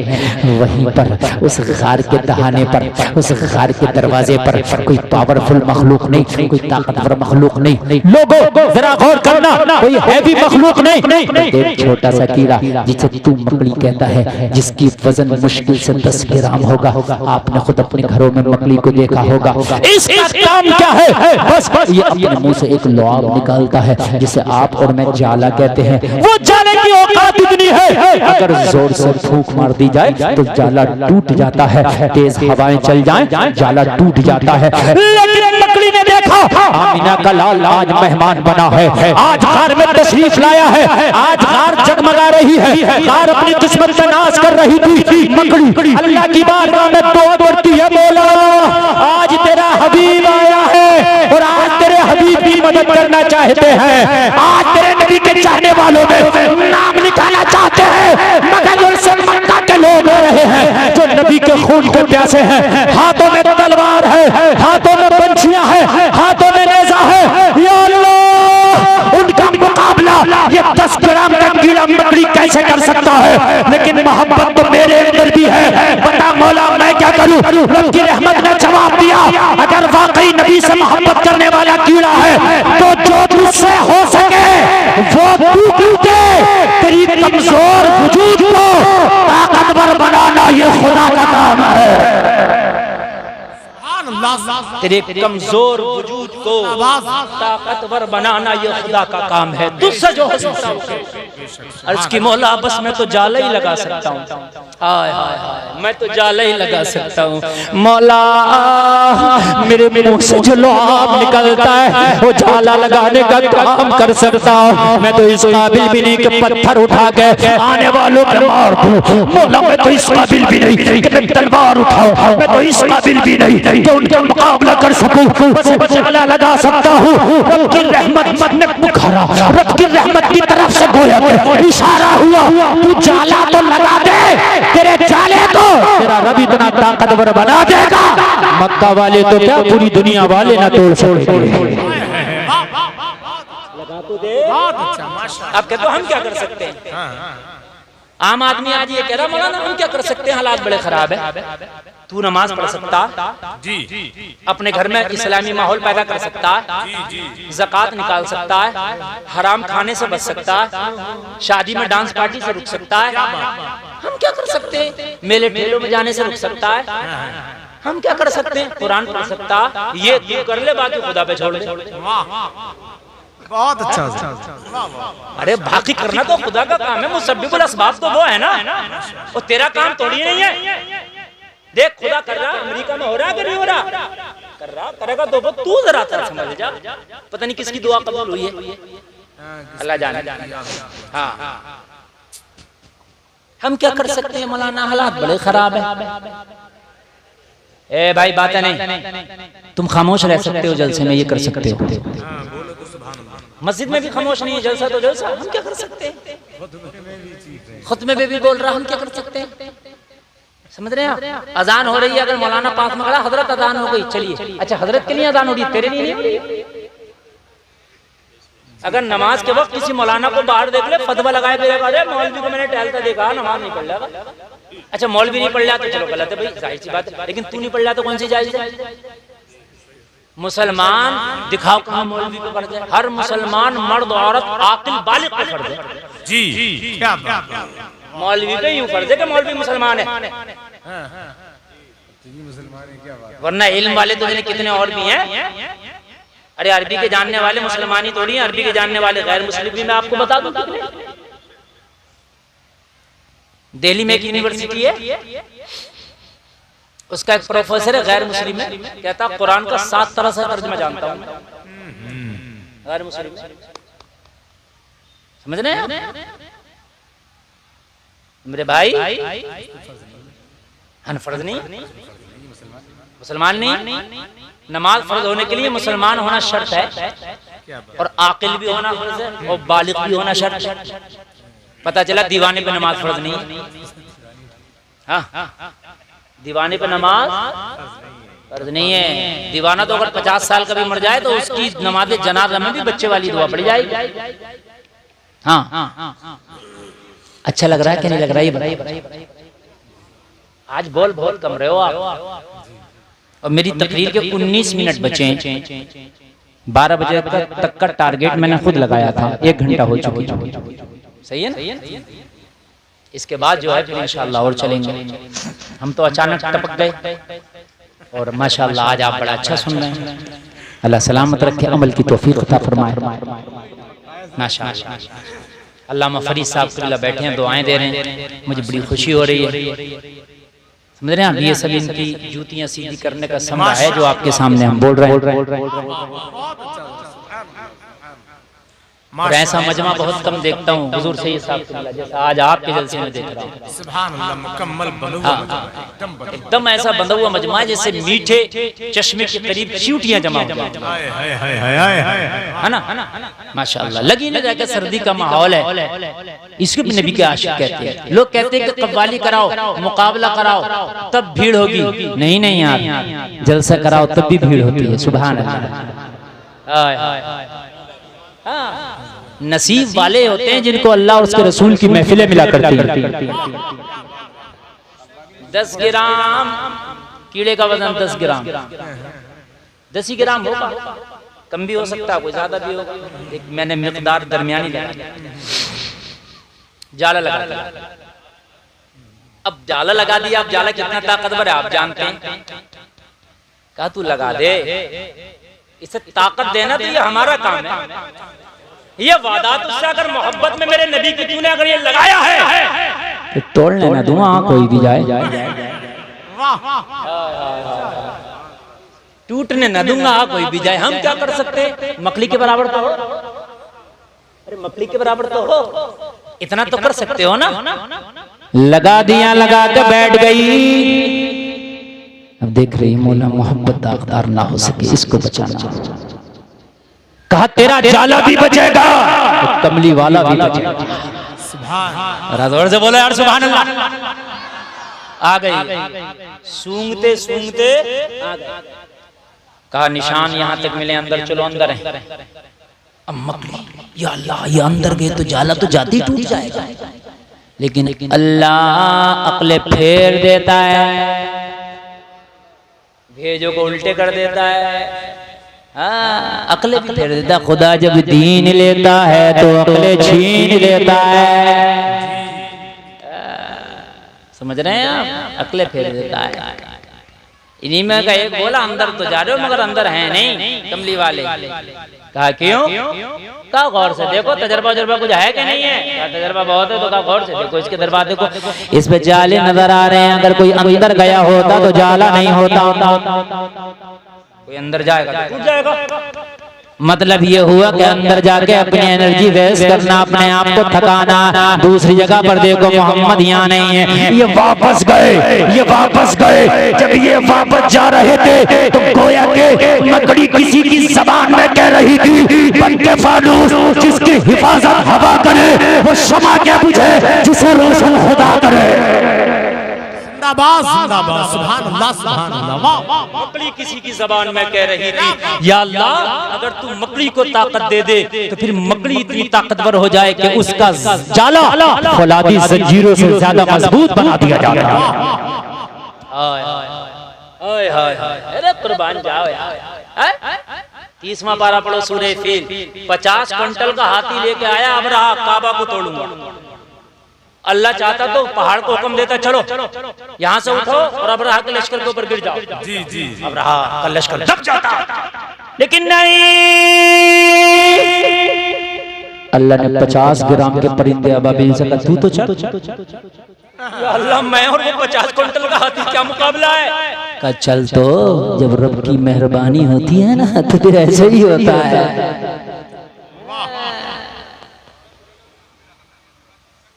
वहीं पर उस गार के दहाने पर, उस गार के दरवाजे पर कोई पावरफुल मखलूक नहीं, कोई ताकतवर मखलूक नहीं। लोगों जरा गौर करना, कोई हैवी मखलूक नहीं। एक छोटा सा कीड़ा जिसे तू मकड़ी कहता है, जिसकी वजन मुश्किल से 10 ग्राम होगा। आपने खुद अपने घरों में मकड़ी को देखा होगा। इसका काम क्या है? बस ये अपने मुंह से एक लुआब निकालता है, जिसे आप और मैं जाला कहते हैं। वो जाले की औकात इतनी है, अगर जोर से फूंक मार दी जाए तो जाला टूट जाता है, तेज हवाएं चल जाएं जाला टूट जाता है। लेकिन मकड़ी ने देखा आमिना का लाल आज मेहमान बना है, आज गार में तशरीफ लाया है, आज गार जगमगा रही है, गार अपनी किस्मत का नाश कर रही थी। मकड़ी अल्लाह की बारगाह में दुआ करती है, मौला आज तेरा हबीब आया है और आज तेरे हबीब की मदद करना चाहते हैं, आज तेरे नबी के चाहने वालों में नाम निकालना चाहते हैं। मगर मक्का के लोग रहे हैं जो नबी के खून को प्यासे हैं, हाथों में तलवार है, हाथों में पंछियां है, हाथों में नेज़ा है। या अल्लाह, उनका मुकाबला ये 10 ग्राम का कीड़ा मकड़ी कैसे कर सकता है? लेकिन मोहब्बत तो मेरे अंदर भी है। बता मौला मैं क्या करूं? रब की रहमत ने जवाब दिया, अगर वाकई नबी से मोहब्बत करने वाला कीड़ा है तो जो तुझसे हो सके वो तू टूटे। तेरी कमजोर वजूद को ताकतवर बनाना ये खुदा का काम है। तेरे कमजोर वजूद को ताकतवर बनाना ये खुदा का काम है। तुझसे जो हो सकता है अर्ज की मौला, बस मैं तो जाला ही लगा सकता हूँ। हाय हाय हाय, मैं तो जाला ही लगा सकता हूँ। मौला मेरे मुंह से जो लुआब निकलता है वो जाला लगाने का काम कर सकता हूँ। मैं तो इस काबिल भी नहीं कि पत्थर उठा के आने वालों को मार दूं। मौला मैं तो इस काबिल भी नहीं कि तलवार उठाऊं। मैं तो इस काबिल भी नहीं कि उनका मुकाबला कर सकूं। बस जाला लगा सकता हूँ। रब की रहमत ने पुकारा, रब की रहमत की तरफ से गोया इशारा हुआ, तू जाला तो लगा दे, तेरे जाले को तेरा रब इतना ताकतवर बना देगा, मक्का वाले तो क्या पूरी दुनिया वाले ना तोड़ सकेंगे। लगा तो दे। आप कहते हो हम क्या कर सकते हैं? आम आदमी आज ये कह रहा मौलाना हम क्या कर सकते हैं, हालात बड़े खराब है। तू नमाज पढ़ सकता, जी अपने घर में इस्लामी माहौल पैदा कर सकता है, ज़कात निकाल सकता है, हराम खाने से बच सकता है, शादी में डांस पार्टी से रुक सकता है। हम क्या कर सकते हैं, मेले ठेलों में जाने से रुक सकता है। हम क्या कर सकते हैं, कुरान पढ़ सकता। ये तू कर ले, बाकी खुदा पे छोड़ दे। बहुत अच्छा। अरे बाकी करना तो खुदा का काम है, मुसब्बिबुल असबाब तो वो है ना, और तेरा काम थोड़ी नहीं है। देख खुदा कर रहा, अमेरिका में हो रहा कि नहीं हो रहा, कर रहा, करेगा तो वो तू जरा समझ जा। पता नहीं किसकी दुआ कबूल हुई है, अल्लाह जाने। हाँ, हम क्या कर सकते हैं मौलाना, हालात बड़े खराब है। ए भाई बातें नहीं, तुम खामोश रह सकते हो, जलसे में ये कर सकते हो। मस्जिद में भी खामोश नहीं है, जलसा तो जलसा। हम क्या कर सकते हैं, खुतबे में भी बोल रहा, हम क्या कर सकते हैं। समझ रहे हैं, अजान हो रही है, अगर मौलाना पास में खड़ा, हजरत अजान हो गई, चलिए अच्छा हजरत के लिए अजान हो रही है, तेरे लिए नहीं हो रही। अगर नमाज के वक्त किसी मौलाना को बाहर देख ले, फतवा लगाए अरे मौलवी को मैंने टहलता देखा, नमाज नहीं पढ़ रहा। अच्छा मौलवी नहीं पढ़ रहा तो चलो गलत है भाई, जाहिर सी बात है, लेकिन तू नहीं पढ़ रहा तो कौन सी जायज है। मुसलमान दिखाओ कहाँ मौलवी को पढ़ जाए, हर मुसलमान मर्द औरत आकिल बालिग को पढ़ जाए। जी क्या बात, मौलवी पे यूं फर्ज है कि मौलवी मुसलमान है, वरना इल्म वाले तो कितने और भी हैं। अरे अरबी के जानने वाले मुसलमान ही थोड़ी हैं, अरबी के जानने वाले गैर मुस्लिम भी मैं आपको बता दूं। दिल्ली में एक यूनिवर्सिटी है, उसका एक प्रोफेसर है गैर मुस्लिम है, कहता कुरान का 7 तरह से तर्जुमा जानता हूं गैर मुस्लिम। समझ रहे हैं मेरे भाई, फर्ज नहीं, मुसलमान नहीं। नमाज फर्ज होने के लिए मुसलमान होना शर्त है, और आकिल भी होना फर्ज है, और बालिग भी होना शर्त है। पता चला दीवाने पे नमाज फर्ज नहीं। हाँ, दीवाने पे नमाज फर्ज नहीं है। दीवाना तो अगर 50 साल का भी मर जाए तो उसकी नमाज जनाजा में भी बच्चे वाली दुआ पड़ी जाएगी। हाँ, अच्छा लग रहा है कि नहीं लग रहा है, ये बताइए। आज बोल बहुत कम रहे हो आप, और मेरी तकरीर के 19 मिनट बचे हैं। 12 बजे तक का टारगेट मैंने खुद लगाया था, 1 घंटा हो चुका। सही है ना, इसके बाद जो है फिर इंशाअल्लाह और चलेंगे। हम तो अचानक टपक गए, और माशाअल्लाह आज आप बड़ा अच्छा सुन रहे हैं। अल्लाह सलामत रखे, अमल की तौफीक अता फरमाए। माशाअल्लाह, अल्लामा फरीद साहब कुल्ला बैठे हैं, दुआएं दे रहे हैं, मुझे बड़ी खुशी हो रही है। समझ रहे हैं, ये सब इनकी जूतियां सीधी करने का समय है जो आपके सामने हम बोल रहे हैं। और ऐसा मजमा बहुत कम देखता हूँ हुजूर से, जैसा आज आपके जलसे में देख रहा हूँ। सुभान अल्लाह, मुकम्मल एकदम ऐसा बंधा हुआ मजमा जैसे मीठे चश्मे के करीब चींटियां जमा हो है ना। माशाअल्लाह, लगी न जाके सर्दी का माहौल है, इसको भी नबी के आशिक कहते हैं। लोग कहते हैं कि कव्वाली कराओ, मुकाबला कराओ, तब भीड़ होगी। नहीं नहीं यार, जलसा कराओ तब भी भीड़ होती है। सुभान अल्लाह। नसीब वाले होते हैं जिनको अल्लाह और उसके रसूल की महफिलें मिला करती हैं। 10 ग्राम कीड़े का वजन 10 ग्राम, 10 ही ग्राम होगा, कम भी हो सकता है, कोई ज्यादा भी होगा। एक मैंने मिकदार दरमियानी लगाया, जाला लगा दिया। अब जाला लगा दिया, अब जाला कितना ताकतवर है आप जानते हैं। कहा तू लगा दे, इसे ताकत देना तो ये हमारा काम है। ये वादा तुझसे अगर मोहब्बत में मेरे नबी की तूने अगर ये लगाया है तो तोड़ने ना दूंगा कोई भी जाए, टूटने ना दूंगा कोई भी जाए। हम क्या कर सकते, मकली के बराबर तो हो। अरे मकली के बराबर तो हो, इतना तो कर सकते हो ना। लगा दिया, लगा के बैठ गई। अब देख रही मौला मोहब्बत दागदार ना हो सके, इसको बचाना। कहा तेरा जाला भी बचेगा, कमली वाला भी बचेगा। जोर से बोलो यार सुभान अल्लाह। आ गई सूंघते सूंघते आ गई। कहा निशान यहाँ तक मिले, अंदर चलो, अंदर है। या अल्लाह, ये अंदर गए तो जाला तो जाते ही टूट जाएगा। लेकिन अल्लाह अक्ले फेर देता है, भेजों को उल्टे कर देता है। हाँ, अक्ले भी फेर देता है। खुदा जब दीन लेता है तो अक्ले छीन लेता है। समझ रहे हैं आप? अक्ले फेर देता है। इन्हीं में का एक बोला अंदर तो जा रहे हो मगर अंदर है नहीं कमली वाले। कहा क्यों? कहा गौर से देखो, तजर्बा कुछ है कि नहीं है? कहा तजर्बा बहुत है। तो कहा गौर से देखो, इसके दरबार देखो, इस पे जाले नजर आ रहे हैं। अगर कोई अंदर गया होता तो जाला नहीं होता। कोई अंदर जाएगा तो टूट जाएगा। मतलब ये हुआ कि अंदर जाके अपनी एनर्जी वेस्ट करना, अपने आप को थकाना। दूसरी जगह पर देखो मोहम्मद यहाँ नहीं है, ये वापस गए। जब ये वापस जा रहे थे तो गोया के मकड़ी किसी की जबान में कह रही थी, बन के फानूस जिसकी हिफाजत हवा करे वो शमा क्या बुझे जिसे रोशन खुदा करे। जिंदाबाद जिंदाबाद, सुभान अल्लाह सुभान अल्लाह। मकड़ी किसी की जबान में कह रही थी, या अल्लाह अगर तू मकड़ी को ताकत दे दे तो फिर मकड़ी इतनी ताकतवर हो जाए कि उसका जाला फौलादी जंजीरों से ज्यादा मजबूत बना दिया जाएगा। अरे कुर्बान जाओ यार। 30वां पारा पढ़ो सूरह फील। 50 क्विंटल का हाथी लेके आया अबरहा, काबा को तोड़ूंगा। अल्लाह चाहता तो पहाड़ को हुक्म देता, चलो यहाँ से उठो और अबरहा के लश्कर के ऊपर गिर जाओ। जी अबरहा का लश्कर दब जाता, लेकिन नहीं, अल्लाह ने 50 ग्राम के परिंदे अबाबिल से कहा तू तो चल। अल्लाह मैं और वो 50 क्विंटल का हाथी क्या मुकाबला है? का चल। तो जब रब की मेहरबानी होती है ना तो फिर ऐसे ही होता है।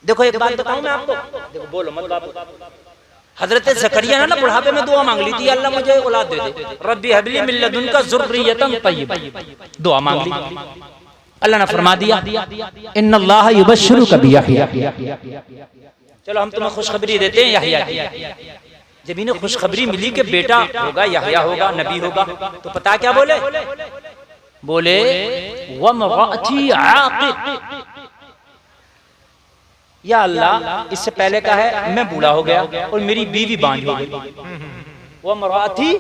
देखो एक बात बताऊं मैं आपको, देखो बोलो मत बाबू। हजरत ज़करिया ने ना बुढ़ापे में दुआ मांग ली थी, अल्लाह मुझे औलाद दे दे, रब्बी हबली मिन लदुनका ज़ुर्रियतन तय्यबा, दुआ मांग ली। अल्लाह ने फरमा दिया इन्नल्लाह युबश्शिरुका बियहया। चलो हम तुम्हें खुशखबरी देते हैं यहया की। जब इन्हें खुशखबरी मिली कि बेटा होगा, यहया होगा, नबी होगा, तो पता क्या बोले? बोले वमराअती आक़िर, या अल्लाह इससे पहले का है मैं बूढ़ा हो गया और मेरी बीवी बांझ हो गई। वो मराठी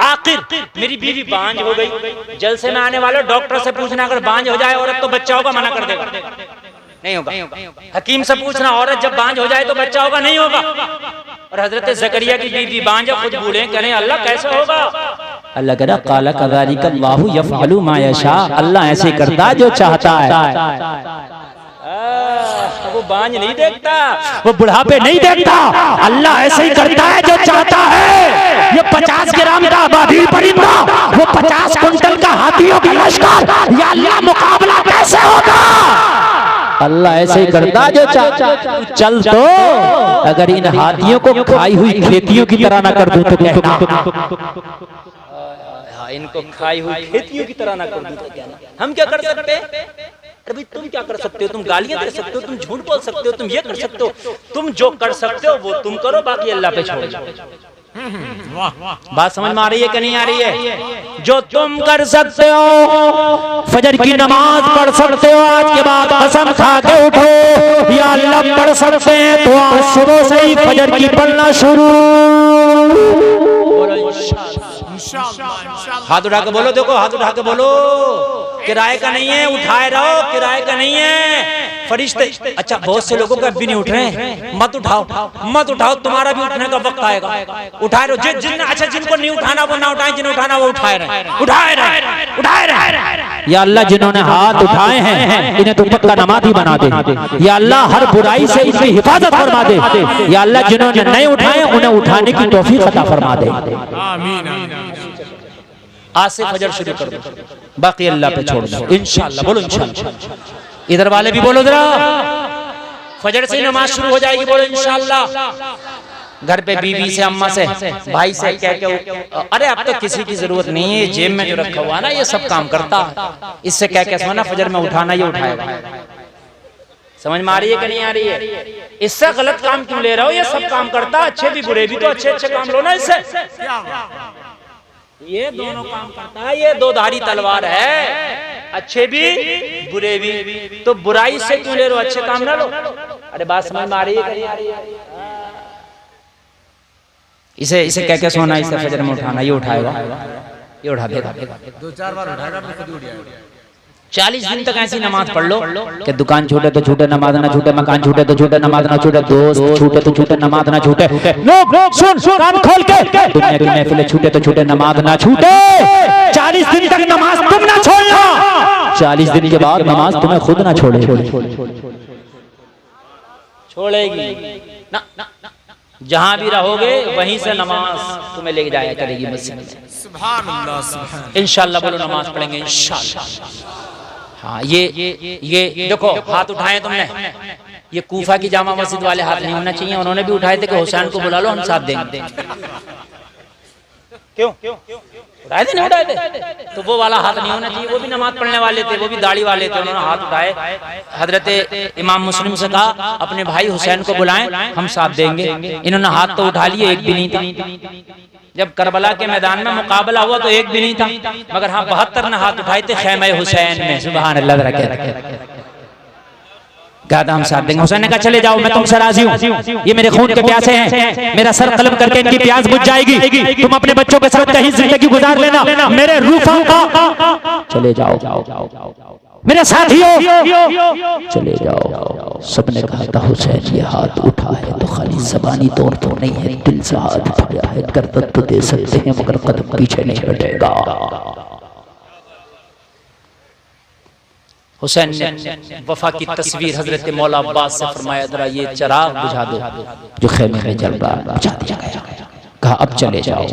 आखिर मेरी बीवी बांझ हो गई। जलसे में आने वाले डॉक्टर से पूछना, अगर बांझ हो जाए औरत तो बच्चा होगा, मना कर देगा, नहीं होगा। हकीम से पूछना, औरत जब बांझ हो जाए तो बच्चा होगा, नहीं होगा। और हजरत ज़करिया की बीवी बांझ है, खुद बूढ़े, करें अल्लाह कैसे होगा? अल्लाह कह रहा काला कज़ालिका अल्लाहु यफ़अलु मा यशा, अल्लाह ऐसे करता है जो चाहता है। वो बांझ नहीं देखता, वो बुढ़ापे नहीं देखता, अल्लाह ऐसे ही करता है जो चाहता है। ये 50 ग्राम का अबाबील परिंदा, वो 50 कुंटल का हाथियों का लश्कर, या अल्लाह मुकाबला कैसे होगा? अल्लाह ऐसे ही करता जो चाहता। चल तो अगर इन हाथियों को खाई हुई खेतियों की तरह ना कर दूं तो कहना, इनको खाई हुई खेतियों की तरह ना कर दूं तो कहना। हम क्या कर सकते हैं? अरे तुम क्या कर सकते हो? तुम गालियां दे सकते हो, तुम झूठ बोल सकते हो, तुम ये कर सकते हो। तुम जो कर सकते हो वो तुम करो, बाकी अल्लाह पे छोड़ दो। बात समझ में आ रही है कि नहीं आ रही है? जो तुम कर सकते हो, फजर की नमाज पढ़ सकते हो, आज के बाद कसम खा के उठो, या अल्लाह पढ़ सकते हैं तो आज सुबह से ही फजर की पढ़ना शुरू। हाथ उठा के बोलो, देखो हाथ उठा के बोलो, किराए का नहीं है, उठाए रहो, किराए का नहीं है। फरिश्ते, अच्छा बहुत से लोगों का भी नहीं उठ रहे हैं, मत उठाओ, मत उठाओ, तुम्हारा भी उठने का वक्त आएगा। उठाए रहो, अच्छा जिनको नहीं उठाना वो ना उठाए, जिन्हें उठाना वो उठाए रहे। या अल्लाह जिन्होंने हाथ उठाए हैं इन्हें तो पक्का नमाज़ी बना दे। या अल्लाह हर बुराई से इनकी हिफाजत फरमा दे। या अल्लाह जिन्होंने नहीं उठाए उन्हें उठाने की तौफीक अता फरमा दे। आज से फजर शुरू कर दो, बाकी अल्लाह पे छोड़ दो, इंशाअल्लाह। बोलो इंशाअल्लाह। इधर वाले भी बोलो जरा, फजर से नमाज शुरू हो जाएगी, बोलो इंशाअल्लाह। घर पे बीवी से, अम्मा से, भाई से कह के, अरे अब तो किसी की जरूरत नहीं है, जेब में जो रखा हुआ ना ये सब काम करता, इससे कह के सोना फजर में उठाना ये उठाएगा। समझ में आ रही है कि नहीं आ रही है? इससे गलत काम क्यों ले रहे हो? ये सब काम करता, अच्छे भी बुरे भी, तो अच्छे अच्छे काम लो ना इससे। ये दोनों काम करता है, ये दो धारी तलवार है, अच्छे भी बुरे भी, तो बुराई से क्यों ले लो, अच्छे काम ना लो। अरे बात समझ में आ रही है? इसे इसे कह के सोना, इसे फजर में उठाना, ये उठाएगा, ये उठा देगा, 2-4 बार उठाएगा फिर खुद ही उठ जाएगा। 40 दिन तक ऐसी नमाज पढ़ लो कि दुकान छूटे तो छूटे, नमाज ना छूटे, मकान छूटे तो छूटे, नमाज ना छूटे, दोस्त छूटे तो छूटे, नमाज ना छूटे। लोग सुन कान खोल के, दुनिया की महफिलें छूटे तो छूटे, नमाज ना छूटे। 40 दिन तक नमाज तुम ना छोड़ना, 40 दिन के बाद नमाज तुम्हें खुद ना छोड़े। छोड़ेगी ना, जहां भी रहोगे वहीं से नमाज तुम्हें लेके जाया करेगी मस्जिद में। सुभान अल्लाह, सुभान। इंशाअल्लाह बोलो, नमाज पढ़ेंगे इंशाअल्लाह। हाँ, ये देखो, हाथ उठाए तुमने, ये कूफा की जामा मस्जिद वाले हाथ नहीं होना चाहिए, उन्होंने भी उठाए थे कि हुसैन को बुला लो, हम साथ देंगे। क्यों उठाए थे? नहीं उठाए थे, तो वो वाला हाथ नहीं होना चाहिए। वो भी नमाज पढ़ने वाले थे, वो भी दाढ़ी वाले थे, उन्होंने हाथ उठाए। हजरत इमाम मुस्लिम से कहा अपने भाई हुसैन को बुलाएं, हम साथ देंगे। इन्होंने हाथ तो उठा लिए, एक भी नहीं था। जब करबला के मैदान में मुकाबला हुआ तो एक भी नहीं था, मगर हाँ 72 ने हाथ उठाए थे खैमे हुसैन में। सुभान अल्लाह, कहा था हम साथ देंगे। हुसैन ने कहा चले जाओ, मैं तुमसे राजी हूँ, ये मेरे खून के प्यासे हैं, मेरा सर कलम करके इनकी प्यास बुझ जाएगी, तुम अपने बच्चों के साथ कहीं जिंदगी गुजार लेना, मेरे रूफा का चले जाओ, मेरे साथियों चले जाओ। सबने कहा था हुसैन ये हाथ उठा है तो खाली ज़बानी तौर तो नहीं है, दिल से हाथ उठाया है, गर्दन तो दे सकते हैं मगर कदम पीछे नहीं हटेगा। हुसैन ने वफा की तस्वीर हजरत मौला अब्बास से फरमाया, जरा ये चिराग बुझा दो जो खेमे में जल रहा है, बुझा दिया गया। कहा अब चले जाओ,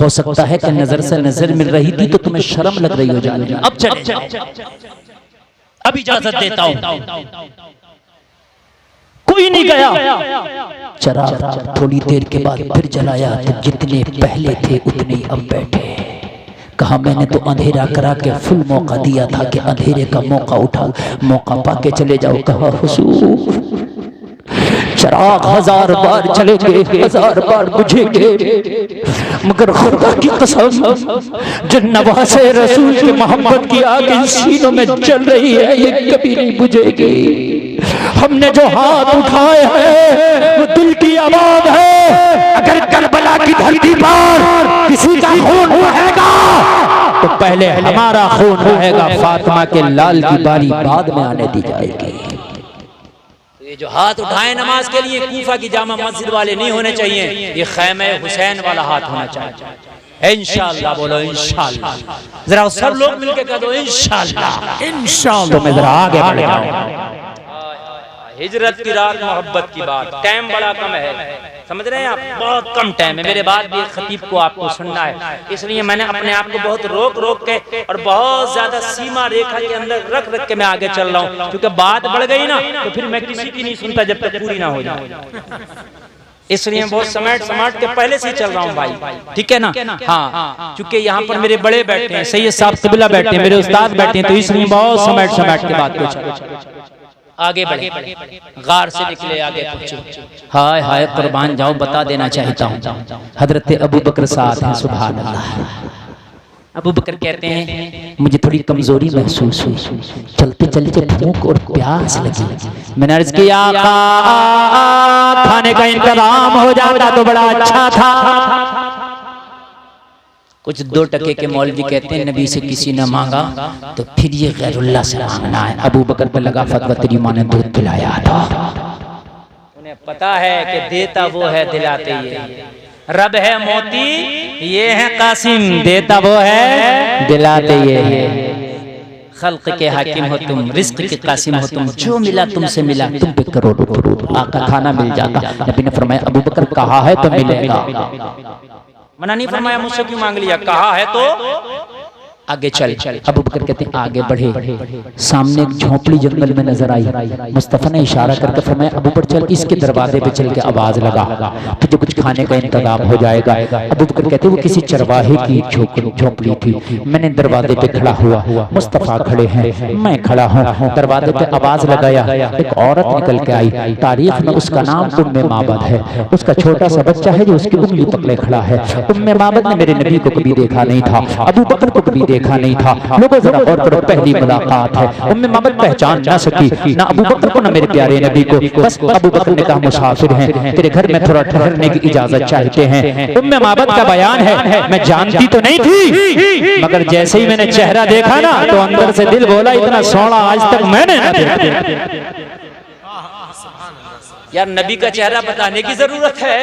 हो सकता है कि नजर से नजर मिल रही थी तो तुम्हें शर्म लग रही हो जाने में, अब चले जाओ, अब इजाजत देता हूं। कोई नहीं गया। चिराग थोड़ी देर के बाद फिर जलाया तो जितने पहले थे उतने ही अब बैठे। कहा मैंने तो अंधेरा करा के फुल मौका दिया था कि अंधेरे का मौका उठाओ, मौका पाके चले जाओ। कहा हुजूर चिराग 1000 बार चलेंगे, 1000 बार बुझेंगे, मगर खुदा की कसम जो नवासे रसूल की मोहब्बत की आग इन सीनों में जल रही है ये कभी नहीं बुझेगी। हमने जो हाथ उठाए हैं वो दिल की आवाज है। अगर करबला की धरती पर किसी का खून बहेगा तो पहले हमारा खून बहेगा, फातिमा के लाल की बारी बाद में आने दी जाएगी। ये जो हाथ उठाए नमाज के लिए कूफा की जामा मस्जिद वाले नहीं होने चाहिए, ये खैमे हुसैन वाला हाथ होना चाहिए। इंशाअल्लाह बोलो, इंशाअल्लाह। जरा सब लोग मिलके कह दो इंशाअल्लाह, इंशाअल्लाह। तो मैं जरा आगे बढ़ जाऊं। हिजरत की रात, मोहब्बत की बात, टाइम बड़ा कम है, समझ रहे हैं आप, बहुत कम टाइम है। मेरे बाद भी एक खतीब को आपको सुनना है, इसलिए मैंने अपने आप को बहुत रोक के और बहुत ज्यादा सीमा रेखा के अंदर रख के मैं आगे चल रहा हूँ, क्योंकि बात बढ़ गई ना तो फिर मैं किसी की नहीं सुनता जब तक पूरी ना हो जाए। इसलिए बहुत समाट के पहले से ही चल रहा हूँ भाई, ठीक है ना। हाँ, क्योंकि यहाँ पर मेरे बड़े बैठे हैं, सैयद साहब क़िबला बैठे हैं, मेरे उस्ताद बैठे हैं, तो इसलिए बहुत समाट के बात को आगे बढ़े, गार से निकले, आगे पहुंचे। हाय हाय कुर्बान जाऊं, बता देना चाहता हूँ हजरत अबू बकर साथ हैं। सुभान अल्लाह। अबू बकर कहते हैं मुझे थोड़ी कमजोरी महसूस हुई, चलते चलते भूख और प्यास लगी। मैंने अर्ज किया आका खाने का इंतजाम हो जाता तो बड़ा अच्छा था। कुछ 2 टके के मौलवी कहते हैं नबी से किसी ने मांगा तो फिर ये गैरुल्लाह से मांगना है। अबू बकर पे लगा फतवा, तेरी माँ ने दूध पिलाया था। उन्हें पता है कि देता वो है, दिलाते ये रब है। मोती ये है कासिम, देता वो है, दिलाते ये है। खल्क के हाकिम हो तुम, रिस्क के कासिम हो तुम, जो मिला तुमसे मिला, तुम पे करोड़ों करोड़। आका खाना मिल जाता। नबी ने फरमाया अबू बकर कहा है तो मिलेगा, मना नहीं फरमाया मुझसे क्यों मांग लिया, कहा है तो आगे चल। अबू बकर कहते हैं आगे बढ़े, सामने एक झोंपड़ी जंगल में नजर आई। मुस्तफा ने इशारा करके फरमाया अबू बकर चल, इसके दरवाजे पे चल के आवाज लगा, तुझे कुछ खाने का इंतजाम हो जाएगा। अबू बकर कहते वो किसी चरवाहे की झोंपड़ी थी। मैंने दरवाजे पे खड़ा हुआ, मुस्तफा खड़े हैं, मैं खड़ा हूँ। दरवाजे पे आवाज लगाया, एक औरत निकल के आई। तारीख में उसका नाम उम्मे माबद है। उसका छोटा सा बच्चा है जो उसकी उंगली पकड़े खड़ा है। उम्मे माबद ने मेरे नबी को कभी देखा नहीं था, अबू बकर को कभी देखा देखा नहीं था। लोगों जरा गौर करो, पहली मुलाकात है, उम्मे माबद पहचान ना सकी ना अबू बकर को ना मेरे प्यारे नबी को। बस अबू बकर ने कहा मुसाफिर हैं, तेरे घर में थोड़ा ठहरने की इजाजत चाहते हैं। उम्मे माबद का बयान है, मैं जानती तो नहीं थी, मगर जैसे ही मैंने चेहरा देखा ना तो अंदर से दिल बोला इतना सोना आज तक मैंने ना देखा। यार नबी का चेहरा बताने की जरूरत है,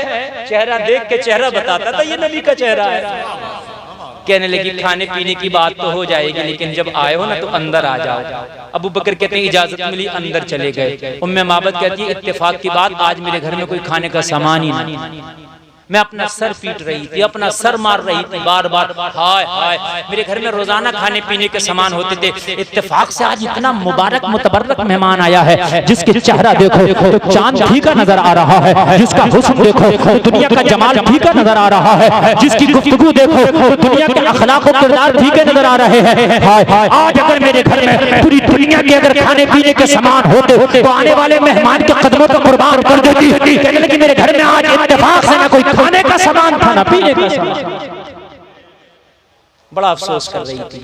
चेहरा देख के चेहरा बताता था ये नबी का चेहरा है। कहने लगी खाने पीने की बात तो हो जाएगी, लेकिन जब आए हो ना तो अंदर आ जाओ। अबू बकर कहते हैं इजाजत मिली, अंदर चले गए। उम्मे माबद कहती है इत्तेफाक की बात, आज मेरे घर में कोई खाने का सामान ही नहीं। मैं अपना सर पीट रही थी, अपना सर मार रही थी बार बार, हाय हाय। मेरे घर में रोजाना खाने पीने के सामान होते थे, इत्तेफाक से आज इतना मुबारक मुतबर्रक मेहमान आया है जिसके चेहरा देखो तो चांद फीका नजर आ रहा है, जिसका हुस्न देखो तो दुनिया का जमाल फीका नजर आ रहा है, जिसकी गुफ्तगू देखो तो दुनिया के अखलाक और किरदार फीके नजर आ रहे हैं। हाय हाय, आज अगर मेरे घर में पूरी दुनिया के अगर खाने पीने के सामान होते तो आने वाले मेहमान के कदमों को कुर्बान कर देती। कहने लगी मेरे घर में आज इत्तेफाक से ना कोई खाने का सामान, खाना पीने का सामान। बड़ा अफसोस कर रही थी,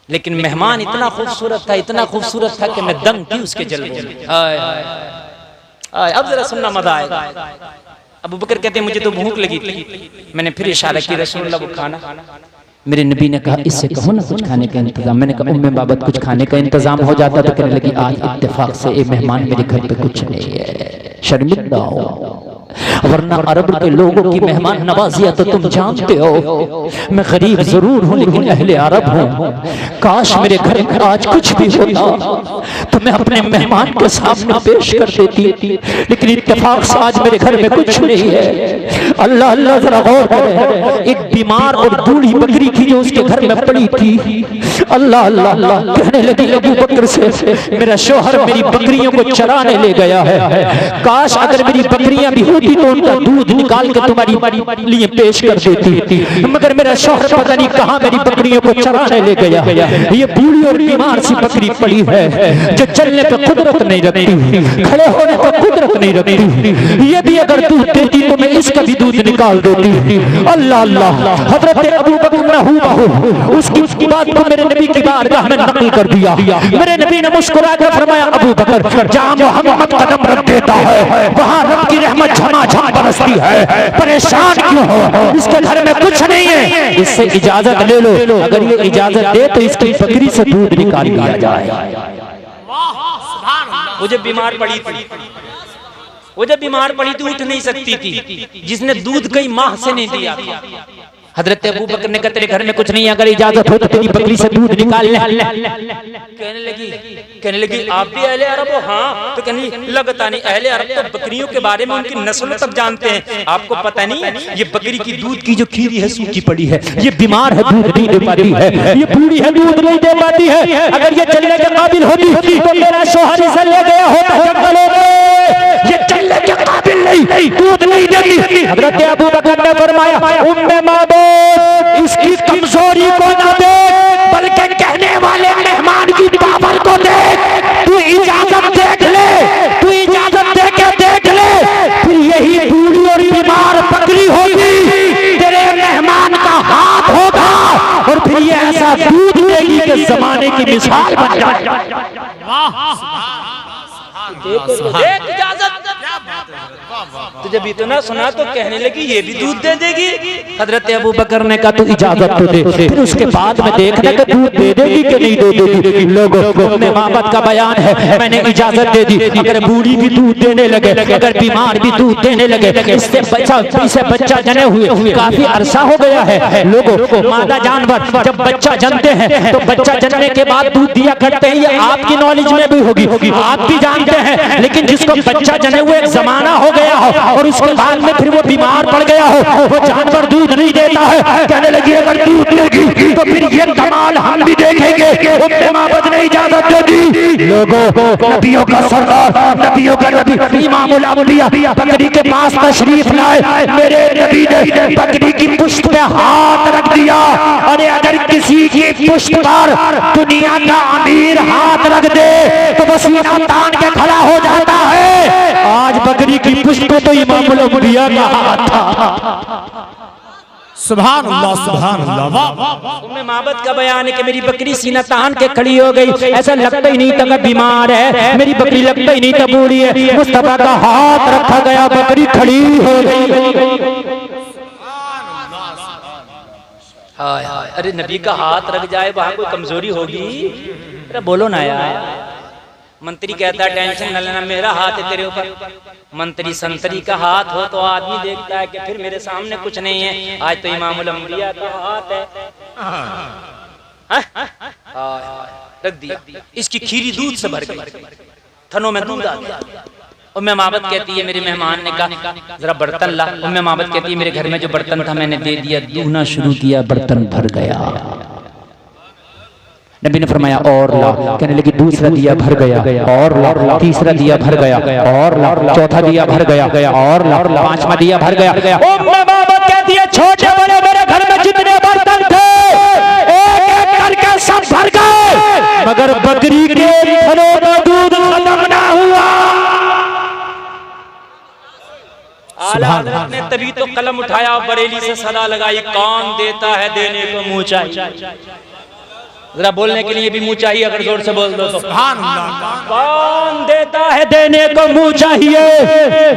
लेकिन मेहमान इतना खूबसूरत था, इतना खूबसूरत था कि मैं दंग थी उसके जलवे में। हाय हाय, अब जरा सुनना मजा आएगा। अबू बकर कहते मुझे तो भूख लगी थी, मैंने फिर इशारा किया रसूलुल्लाह वो खाना। मेरे नबी ने कहा इससे कहो ना कुछ खाने का इंतजाम। मैंने कहा उम्मे बाबत कुछ खाने का इंतजाम हो जाता तो कहने लगी आज इत्तेफाक से एक मेहमान मेरे घर पे कुछ नहीं है, शर्मिंदा हो, वरना अरब के लोगों की मेहमान नवाजिया तो तुम जानते हो। मैं गरीब जरूर हूँ लेकिन अहले अरब हूँ। काश मेरे घर में आज कुछ भी होता तो मैं अपने मेहमान के सामने पेश कर देती, लेकिन इत्तेफाक से आज मेरे घर में कुछ नहीं है। अल्लाह अल्लाह जरा गौर करें, एक बीमार और बूढ़ी बकरी थी जो उसके घर में पड़ी थी। अल्लाह अल्लाह अल्लाह कहने लगी अबू बकर से मेरा शौहर मेरी बकरियों को चराने ले गया है, काश अगर मेरी बकरियां भी होती तो उनका दूध निकाल के तुम्हारी लिए पेश कर देती, मगर मेरा शौहर पता नहीं कहां मेरी बकरियों को चराने ले गया। ये बूढ़ी और बीमार सी बकरी पड़ी है जो चलने पे कुदरत नहीं रखती, खड़े होने पे कुदरत नहीं रखती। ये भी अगर दूध देती तो मैं इसका भी दूध निकाल देती। अल्लाह अल्लाह, हजरत अबू बकर उसकी बात को मेरे नबी की बारगाह में नकल कर दिया। मेरे नबी ने मुस्कुरा कर फरमाया अबू बकर जहां मोहम्मद कदम रख देता है वहां रब की रहमत झमाझम बरसती है, परेशान क्यों हो, इसके घर में कुछ नहीं है, इससे इजाजत ले लो। अगर ये इजाजत दे तो इसकी बकरी से दूध निकाल लिया जाए। वो जब बीमार पड़ी थी, वो जब बीमार पड़ी थी उठ नहीं सकती थी, जिसने दूध कई माह से नहीं दिया था। हजरत अबू बकर ने कहा तेरे घर में कुछ नहीं है, अगर इजाजत हो तो तेरी बकरी से दूध निकाल ले। कहने लगी आप भी अहले अरब हो? हाँ। तो कहने लगता नहीं, अहले अरब तो बकरियों के बारे में उनकी नस्लों तक जानते हैं, आपको पता नहीं है ये बकरी की दूध की जो खीरी है सूखी पड़ी है, ये बीमार है दूध नहीं दे पाती है, ये बूढ़ी है दूध नहीं दे पाती है। अगर ये चलने के काबिल होती तो मेरा शौहर इसे ले गया होता जंगलों में, ये चलने के काबिल नहीं, दूध नहीं देती। हजरत अबू बकर ने फरमाया उम्मे माबूद इसकी कमजोरी को ना देख, बल्कि कहने वाले मेहमान की पावर को देख। तू इजाजत देख ले, तू इजाजत दे के देख ले, फिर यही बूढ़ी और बीमार बकरी होगी, तेरे मेहमान का हाथ होगा और फिर ये ऐसा दूध देगी कि जमाने की मिसाल बन जाए। देख इजाजत। तो जब इतना सुना तो कहने लगी ये भी दूध दे देगी। हजरत अबू बकर ने कहा तो इजाजत तो दे, फिर उसके बाद में देखना कि दूध दे देगी कि नहीं दे देगी। लोगों में मोहब्बत का बयान है, मैंने इजाजत दे दी। अगर बूढ़ी भी दूध देने लगे, अगर बीमार भी दूध देने लगे, इससे बच्चा जने हुए काफी अरसा हो गया है। लोगों मादा जानवर जब बच्चा जनते हैं तो बच्चा जनने के बाद दूध दिया करते हैं, ये आपकी नॉलेज में भी होगी, आप भी जानते हैं। लेकिन जिसको बच्चा जने हुए एक जमाना हो गया हो और उसके बाद में फिर वो बीमार पड़ गया हो, वो जानवर दूध नहीं देता है। कहने लगी अगर दूध देगी तो फिर ये कमाल हम भी देखेंगे। उम्मे माबद ने इजाजत दे दी। लोगों नबियों का सरदार, नबियों का नबी इमामुल अंबिया बकरी के पास तशरीफ लाए। मेरे नबी ने बकरी की पुश्त पे हाथ रख दिया। अरे अगर किसी की पुश्त पर दुनिया का अमीर हाथ रख दे तो वो सीना तान के खड़ा हो जाता है। आज बकरी की पुश्त पे तो इमामुल अंबिया का हाथ था। सुभान अल्लाह सुभान अल्लाह। वाह उम्मे माबद का बयान है कि मेरी बकरी सीना तान के खड़ी हो गई, ऐसा लगता ही नहीं था कि बीमार है, मेरी बकरी लगता ही नहीं था बूढ़ी है। मुस्तफा का हाथ रखा गया, बकरी खड़ी हो गई। हाय हाय, अरे नबी का हाथ रख जाए वहां कोई कमजोरी होगी? अरे बोलो ना यार। मंत्री कहता है टेंशन न लेना, मेरा हाथ है तेरे ऊपर। मंत्री संतरी का हाथ हो तो आदमी देखता है कि फिर मेरे सामने कुछ नहीं है, आज तो इमामुल अंबिया का हाथ है। रख दिया, इसकी खीरी दूध से भर गई, थनों में दूध आ गया। उम्मे माबद कहती है मेरे मेहमान ने कहा जरा बर्तन ला। उम्मे माबद कहती है मेरे घर में जो बर्तन था मैंने दे दिया, दूहना शुरू किया, बर्तन भर गया। नबी ने फरमाया और ला, कहने लगी दूसरा दिया भर गया, और ला, तीसरा दिया भर गया, और ला, चौथा दिया भर गया, और ला, पांचवा दिया भर गया। उम्मे माबद कहती है छोटे बड़े मेरे घर में जितने बर्तन थे एक एक करके सब भर गए, मगर बकरी के थनों में दूध खत्म ना हुआ। आला हज़रत ने तभी तो कलम उठाया, बरेली से सदा लगाई, कौन देता है देने को मुंह चाहिए। जरा बोलने के लिए भी मुंह चाहिए, अगर जोर से बोल दो तो। सुभान अल्लाह। कौन देता है देने को मुंह चाहिए?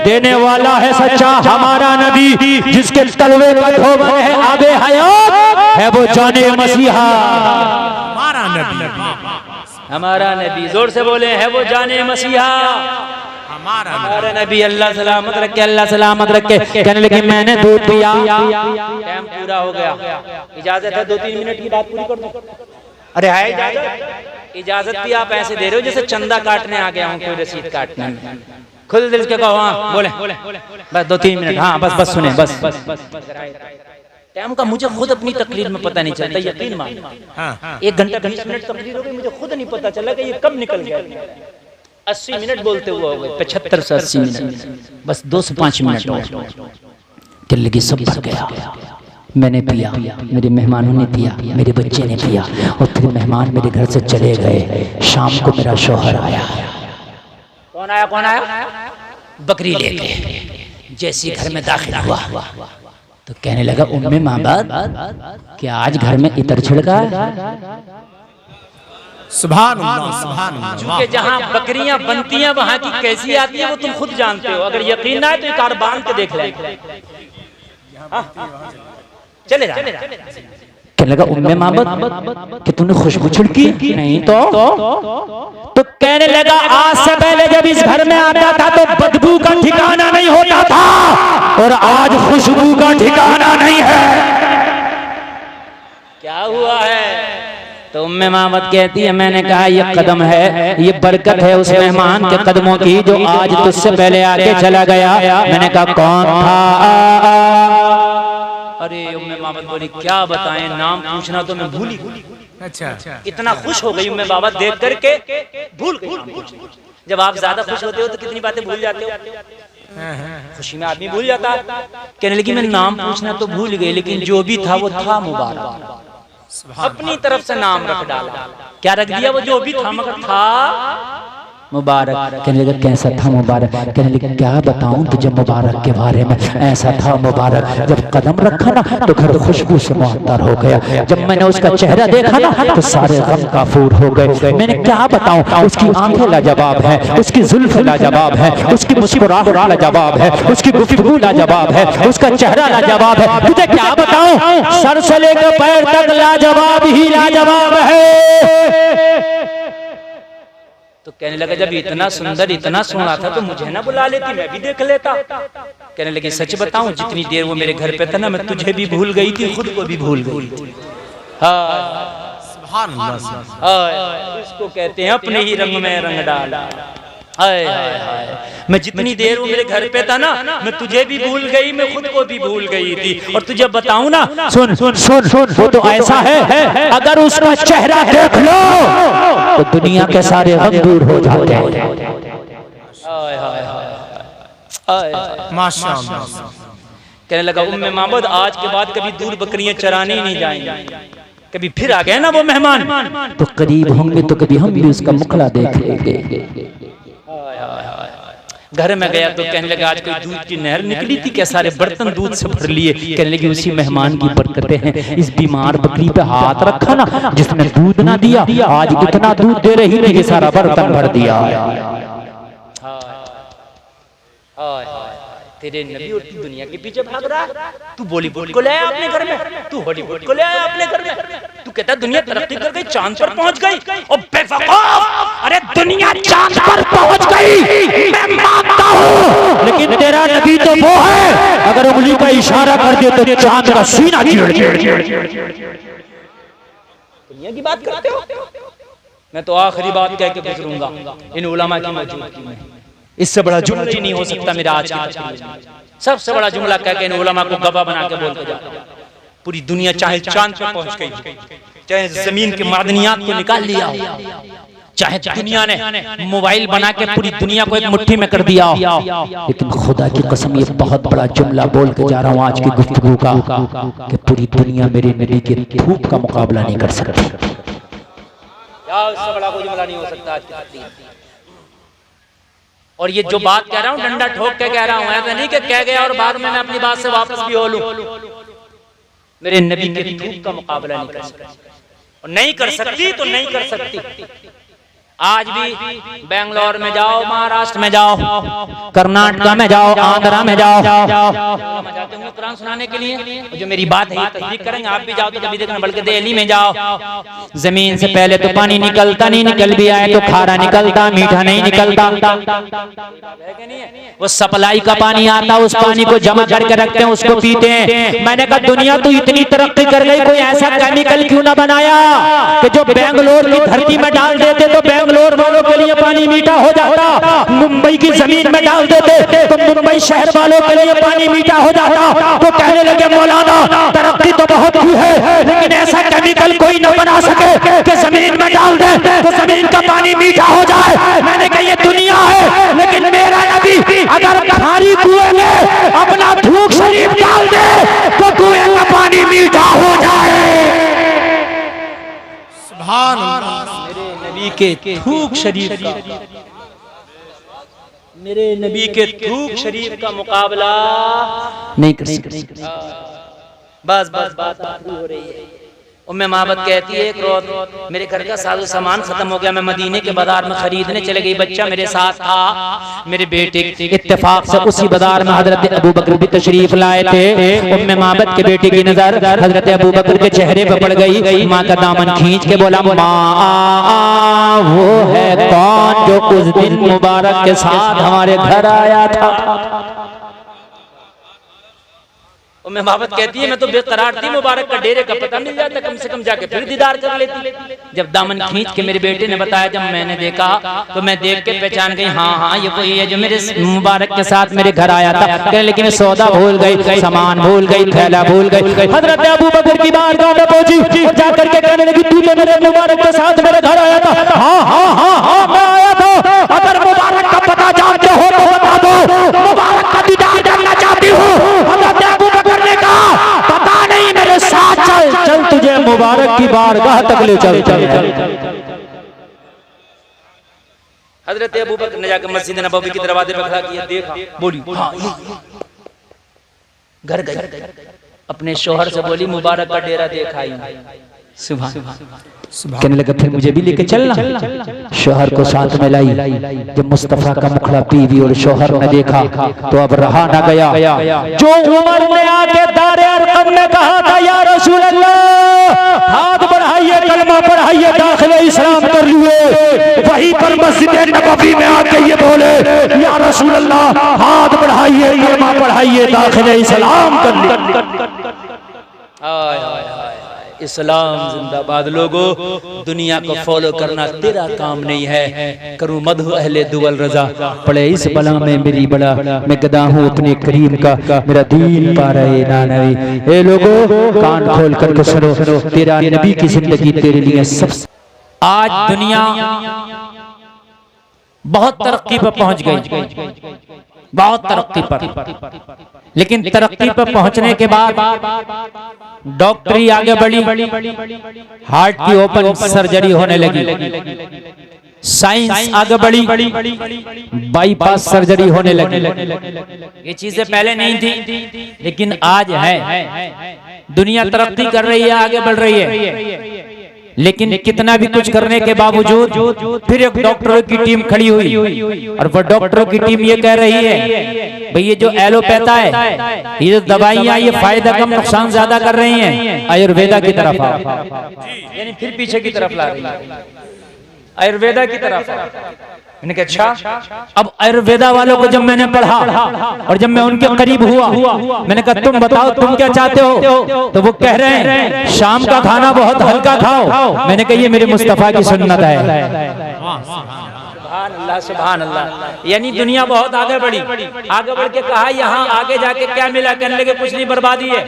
देने वाला है सच्चा हमारा नबी, जिसके तलवे का धोबन है आबे हयात, है वो जाने मसीहा हमारा नबी। हमारा नबी, जोर से बोले, है वो जाने मसीहा हमारा नबी। अल्लाह सलामत रखे, अल्लाह सलामत रखे। कहने लगे मैंने दूध पिया, टाइम पूरा हो गया, इजाजत है 2-3 मिनट की बात पूरी कर दो। अरे है इजाजत? इजाजत भी आप ऐसे दे रहे हो जैसे चंदा काटने आ गया हूँ, कोई रसीद काटने में। खुद दिल के कहो हाँ बोले, बस 2-3 मिनट, हाँ बस बस सुने, बस टाइम का मुझे खुद अपनी तकरीर में पता नहीं चलता, यकीन मान। 1 घंटा 20 मिनट तकरीर हो गई, मुझे खुद नहीं पता चला कि ये कब निकल गया। 80 मिनट बोलते हुए हो गए, 75 से 80 मिनट, बस 2 से 5 मिनट चल लगी, सब भर गया। मैंने पिया, मेरे मेहमानों ने पिया, मेरे बच्चे ने पिया, और फिर मेहमान मेरे घर से चले गए। शाम को मेरा शौहर आया। कौन आया? कौन आया? बकरी लेके। जैसे घर में दाखिल हुआ तो कहने लगा उम्मे माबद क्या आज घर में इतर छिड़का है? सुभान अल्लाह सुभान अल्लाह। क्योंकि जहाँ बकरियां बनती हैं वहां की कैसी आती है वो तुम खुद जानते हो। अगर यकीन ना है तो एक बार बांध के देख ले। चले जा। कहने लगा उम्मे माबद कि तूने खुशबू छिड़की? नहीं तो कहने लगा आज से पहले जब इस घर में आता था तो बदबू का ठिकाना नहीं होता था, और आज खुशबू का ठिकाना नहीं है। क्या हुआ है? तो उम्मे मामद कहती है मैंने कहा ये कदम है, ये बरकत है उस मेहमान के कदमों की जो आज तुझसे पहले आके चला गया। मैंने कहा कौन था? अरे उम्मे मामद बोली क्या बताएं, नाम पूछना तो मैं भूल ही गई। अच्छा, इतना खुश हो गई उम्मे मामद देख करके, भूल गई। जब आप ज्यादा खुश होते हो तो कितनी बातें भूल जाते हो, खुशी में आदमी भूल जाता है। कहने लगी मैं नाम पूछना तो भूल गई, लेकिन जो भी था वो था मुबारक। अपनी तरफ से नाम रख डाला। क्या रख दिया? वो जो भी था मगर था मुबारक। कहने लगा कैसा था मुबारक? कहने लगा क्या बताऊं तुझे मुबारक के बारे में, ऐसा था मुबारक जब कदम रखा ना तो घर खुशबू से मुअत्तर हो गया। जब मैंने उसका चेहरा देखा ना तो सारे गम काफूर हो गए। मैंने क्या बताऊं, उसकी आंखें लाजवाब है, उसकी जुल्फ लाजवाब है, उसकी मुस्कुराहट लाजवाब है, उसकी गुफ्तगू लाजवाब है, उसका चेहरा लाजवाब है। तुझे क्या बताऊं, सर से लेकर पैर तक लाजवाब ही लाजवाब है। तो कहने लगा जब इतना सुंदर इतना सोना था तो मुझे ना बुला लेती, मैं भी देख लेता। कहने लगे सच बताऊं जितनी देर वो मेरे घर पे था ना मैं तुझे भी भूल गई थी, खुद को भी भूल गई थी। सुभान अल्लाह। इसको कहते हैं अपने ही रंग में रंग डाला। मैं जितनी देर वो मेरे घर पे था ना मैं तुझे भी भूल गई, मैं खुद को भी भूल गई थी। और तुझे बताऊं ना, सुन सुन सुन सुन, वो तो ऐसा है अगर उसका चेहरा देख लो तो दुनिया के सारे गम दूर हो जाते हैं। माशाअल्लाह। कहने लगा उम्मे मामद आज के बाद कभी दूर बकरियां चराने ही नहीं जाएंगे। कभी फिर आ गए ना वो मेहमान तो करीब होंगे तो कभी हम भी उसका मुखड़ा देख लेंगे। घर में गया तो कहने लगा आज कोई दूध की नहर निकली थी क्या, सारे बर्तन दूध से भर लिए। कहने लगे उसी मेहमान की बरकतें हैं। इस बीमार बकरी पे हाथ रखा ना, जिसने दूध ना दिया आज इतना दूध दे रही थी कि सारा बर्तन भर दिया। तेरे नबी और तू दुनिया के पीछे भाग रहा है। तू बॉलीवुड को ले आया अपने घर में, तू हॉलीवुड को ले आया अपने घर में। तू कहता दुनिया तरक्की कर गई, चांद पर पहुंच गई। और बेवकूफ, अरे दुनिया चांद पर पहुंच गई मैं मानता हूं, लेकिन तेरा नबी तो वो है अगर उंगली का इशारा कर दे तो चांद का सीना चीर दुनिया की बात करते हो। मैं तो आखिरी बात कह के गुजरूंगा इन उलमा की मौजूदगी में। इससे बड़ा जुमला ही नहीं हो सकता मेरा आज का। सबसे बड़ा जुमला कह के इन उलमा को गवाह बना के बोलते जाते। पूरी दुनिया चाहे चांद पर पहुंच गई, चाहे जमीन के मादनियात को निकाल लिया हो, चाहे दुनिया ने मोबाइल बना के पूरी दुनिया को एक मुट्ठी में कर दिया, लेकिन खुदा की कसम ये बहुत बड़ा जुमला बोल के जा रहा हूं आज की गुफ्तगू का कि पूरी दुनिया मेरे नबी के धूप का मुकाबला नहीं कर सकती। इससे बड़ा कोई जुमला नहीं हो सकता आज की। और ये जो बात कह रहा हूँ डंडा ठोक के कह रहा हूँ, ऐसा नहीं कि कह गया और बाद में मैं अपनी बात से वापस भी हो लूं। मेरे नबी के धूप का मुकाबला नहीं कर सकती, और नहीं कर सकती तो नहीं कर सकती। आज भी बेंगलोर में जाओ, महाराष्ट्र में जाओ, कर्नाटका में जाओ, आंध्रा में जाओ, जाते होंगे कुरान सुनाने के लिए। जो मेरी बात है तस्दीक करेंगे, आप भी जाओ तो कभी देखना, बल्कि दिल्ली में जाओ, जमीन से पहले तो पानी निकलता नहीं, निकल भी आए तो खारा निकलता, मीठा नहीं निकलता। वो सप्लाई का पानी आता, उस पानी को जमा करके रखते हैं, उसको पीते हैं। मैंने कहा दुनिया तो इतनी तरक्की कर गई, कोई ऐसा केमिकल क्यों ना बनाया कि जो बेंगलोर की धरती में डाल देते तो बेंगलोर वालों के लिए पानी मीठा हो जाता, मुंबई की जमीन में डाल देते तो मुंबई शहर वालों के लिए पानी मीठा हो जाता। तो कहने लगे मौलाना तरक्की तो बहुत हुई है, लेकिन ऐसा केमिकल कोई न बना सके कि जमीन में डाल दे तो जमीन का पानी मीठा हो जाए। मैंने कहा ये दुनिया है, लेकिन मेरा नबी अगर खारी कुएं में अपना थूक शरीफ डाल दे तो कुएं का पानी मीठा हो जाए। सुभान अल्लाह। नबी के थूक शरीफ का, मेरे नबी के थूक शरीफ का मुकाबला नहीं कर सकते। बस बस बात हो रही है। उम्मे माबद कहती है एक रोज मेरे घर का साजो सामान खत्म हो गया, मैं मदीने के बाजार में खरीदने चले गई, बच्चा मेरे साथ था, मेरे बेटे इत्तेफाक से उसी बाजार में हजरत अबू बकर भी तशरीफ लाए थे। उम्मे माबद के बेटे की नजर हजरत अबू बकर के चेहरे पर पड़ गई। माँ का दामन खींच के बोला, माँ वो है कौन जो उस दिन मुबारक के साथ हमारे घर आया था? उम्मे माबद कहती है मैं तो बेकरार थी, मुबारक का डेरे का पता मिल जाता, कम से कम जाके फिर दीदार कर लेती। जब दामन खींच के मेरे बेटे ने बताया, जब मैंने देखा तो मैं देख के पहचान गई, हाँ हाँ ये वही है जो मेरे मुबारक के साथ मेरे घर आया था। लेकिन सौदा भूल गई, सामान भूल गई, थैला भूल गई। हजरत अबू बकर की बारगाह में पहुंची और जाकर के कहने लगी, तू तो मेरे मुबारक के साथ मेरे घर आया था? हाँ हाँ हाँ हाँ मैं आया था। अगर मुबारक का पता जानते हो तो बता दो, मुबारक का दीदार करना चाहती हूँ। पता नहीं मेरे साथ चल चल, तुझे मुबारक की बारगाह तक ले चल चल। हजरत अबू बकर ने जाकर मस्जिद नबवी के दरवाजे पर खड़ा किया, देखा, बोली हाँ घर गई, अपने शोहर से बोली मुबारक का डेरा देखा ही। सुभान। कहने लगा फिर मुझे भी लेके चलना। शोहर को साथ में लाई। जब मुस्तफा का मुखड़ा बीवी और शोहर ने देखा तो अब रहा ना गया। जो उमर ने आके दारे अरकम में कहा था, या रसूल अल्लाह हाथ बढ़ाइए, कलमा पढ़ाइए, दाखिले इस्लाम कर लिए, वहीं पर मस्जिद नबवी में आके ये बोले, या रसूल अल्लाह हाथ बढ़ाइए, कलमा पढ़ाइए, दाखिले इस्लाम कर लिए। इस्लाम जिंदाबाद। लोगों दुनिया को फॉलो करना तेरा काम नहीं है। करूं मधु अहले दुवल रजा, पड़े इस बला में मेरी बला, मैं गदा हूँ अपने करीम का, मेरा दीन पा रहे ना नबी। ए लोगों कान खोल कर सुनो, तेरा नबी की जिंदगी तेरे लिए सब। आज दुनिया बहुत तरक्की पर पहुंच गई, बहुत तरक्की पर, लेकिन तरक्की पर पहुंचने के बाद डॉक्टरी आगे बढ़ी, हार्ट की ओपन सर्जरी होने लगी, साइंस आगे बढ़ी, बाईपास सर्जरी होने लगी। ये चीजें पहले नहीं थी, लेकिन आज है। दुनिया तरक्की कर रही है, आगे बढ़ रही है, लेकिन कितना भी कुछ करने के बावजूद फिर एक डॉक्टरों की टीम खड़ी हुई, और वो डॉक्टरों की टीम ये कह रही है भाई ये जो एलोपैथा है, ये जो दवाइयां, ये फायदा कम नुकसान ज्यादा कर रही हैं, आयुर्वेदा की तरफ आओ। यानी फिर पीछे की तरफ ला रही है, आयुर्वेदा की तरफ। मैंने कहा अच्छा। अब आयुर्वेदा वालों को जब मैंने पढ़ा और जब मैं उनके करीब हुआ, मैंने कहा तुम बताओ तुम क्या चाहते हो? तो वो कह रहे हैं शाम का खाना बहुत हल्का खाओ। मैंने कहा ये मेरे मुस्तफा की सुन्नत है। सुभान अल्लाह, सुभान अल्लाह। यानी दुनिया बहुत आगे बढ़ी, आगे बढ़ के कहा यहाँ आगे जाके क्या मिला? कहने लगे कुछ नहीं, बर्बादी है,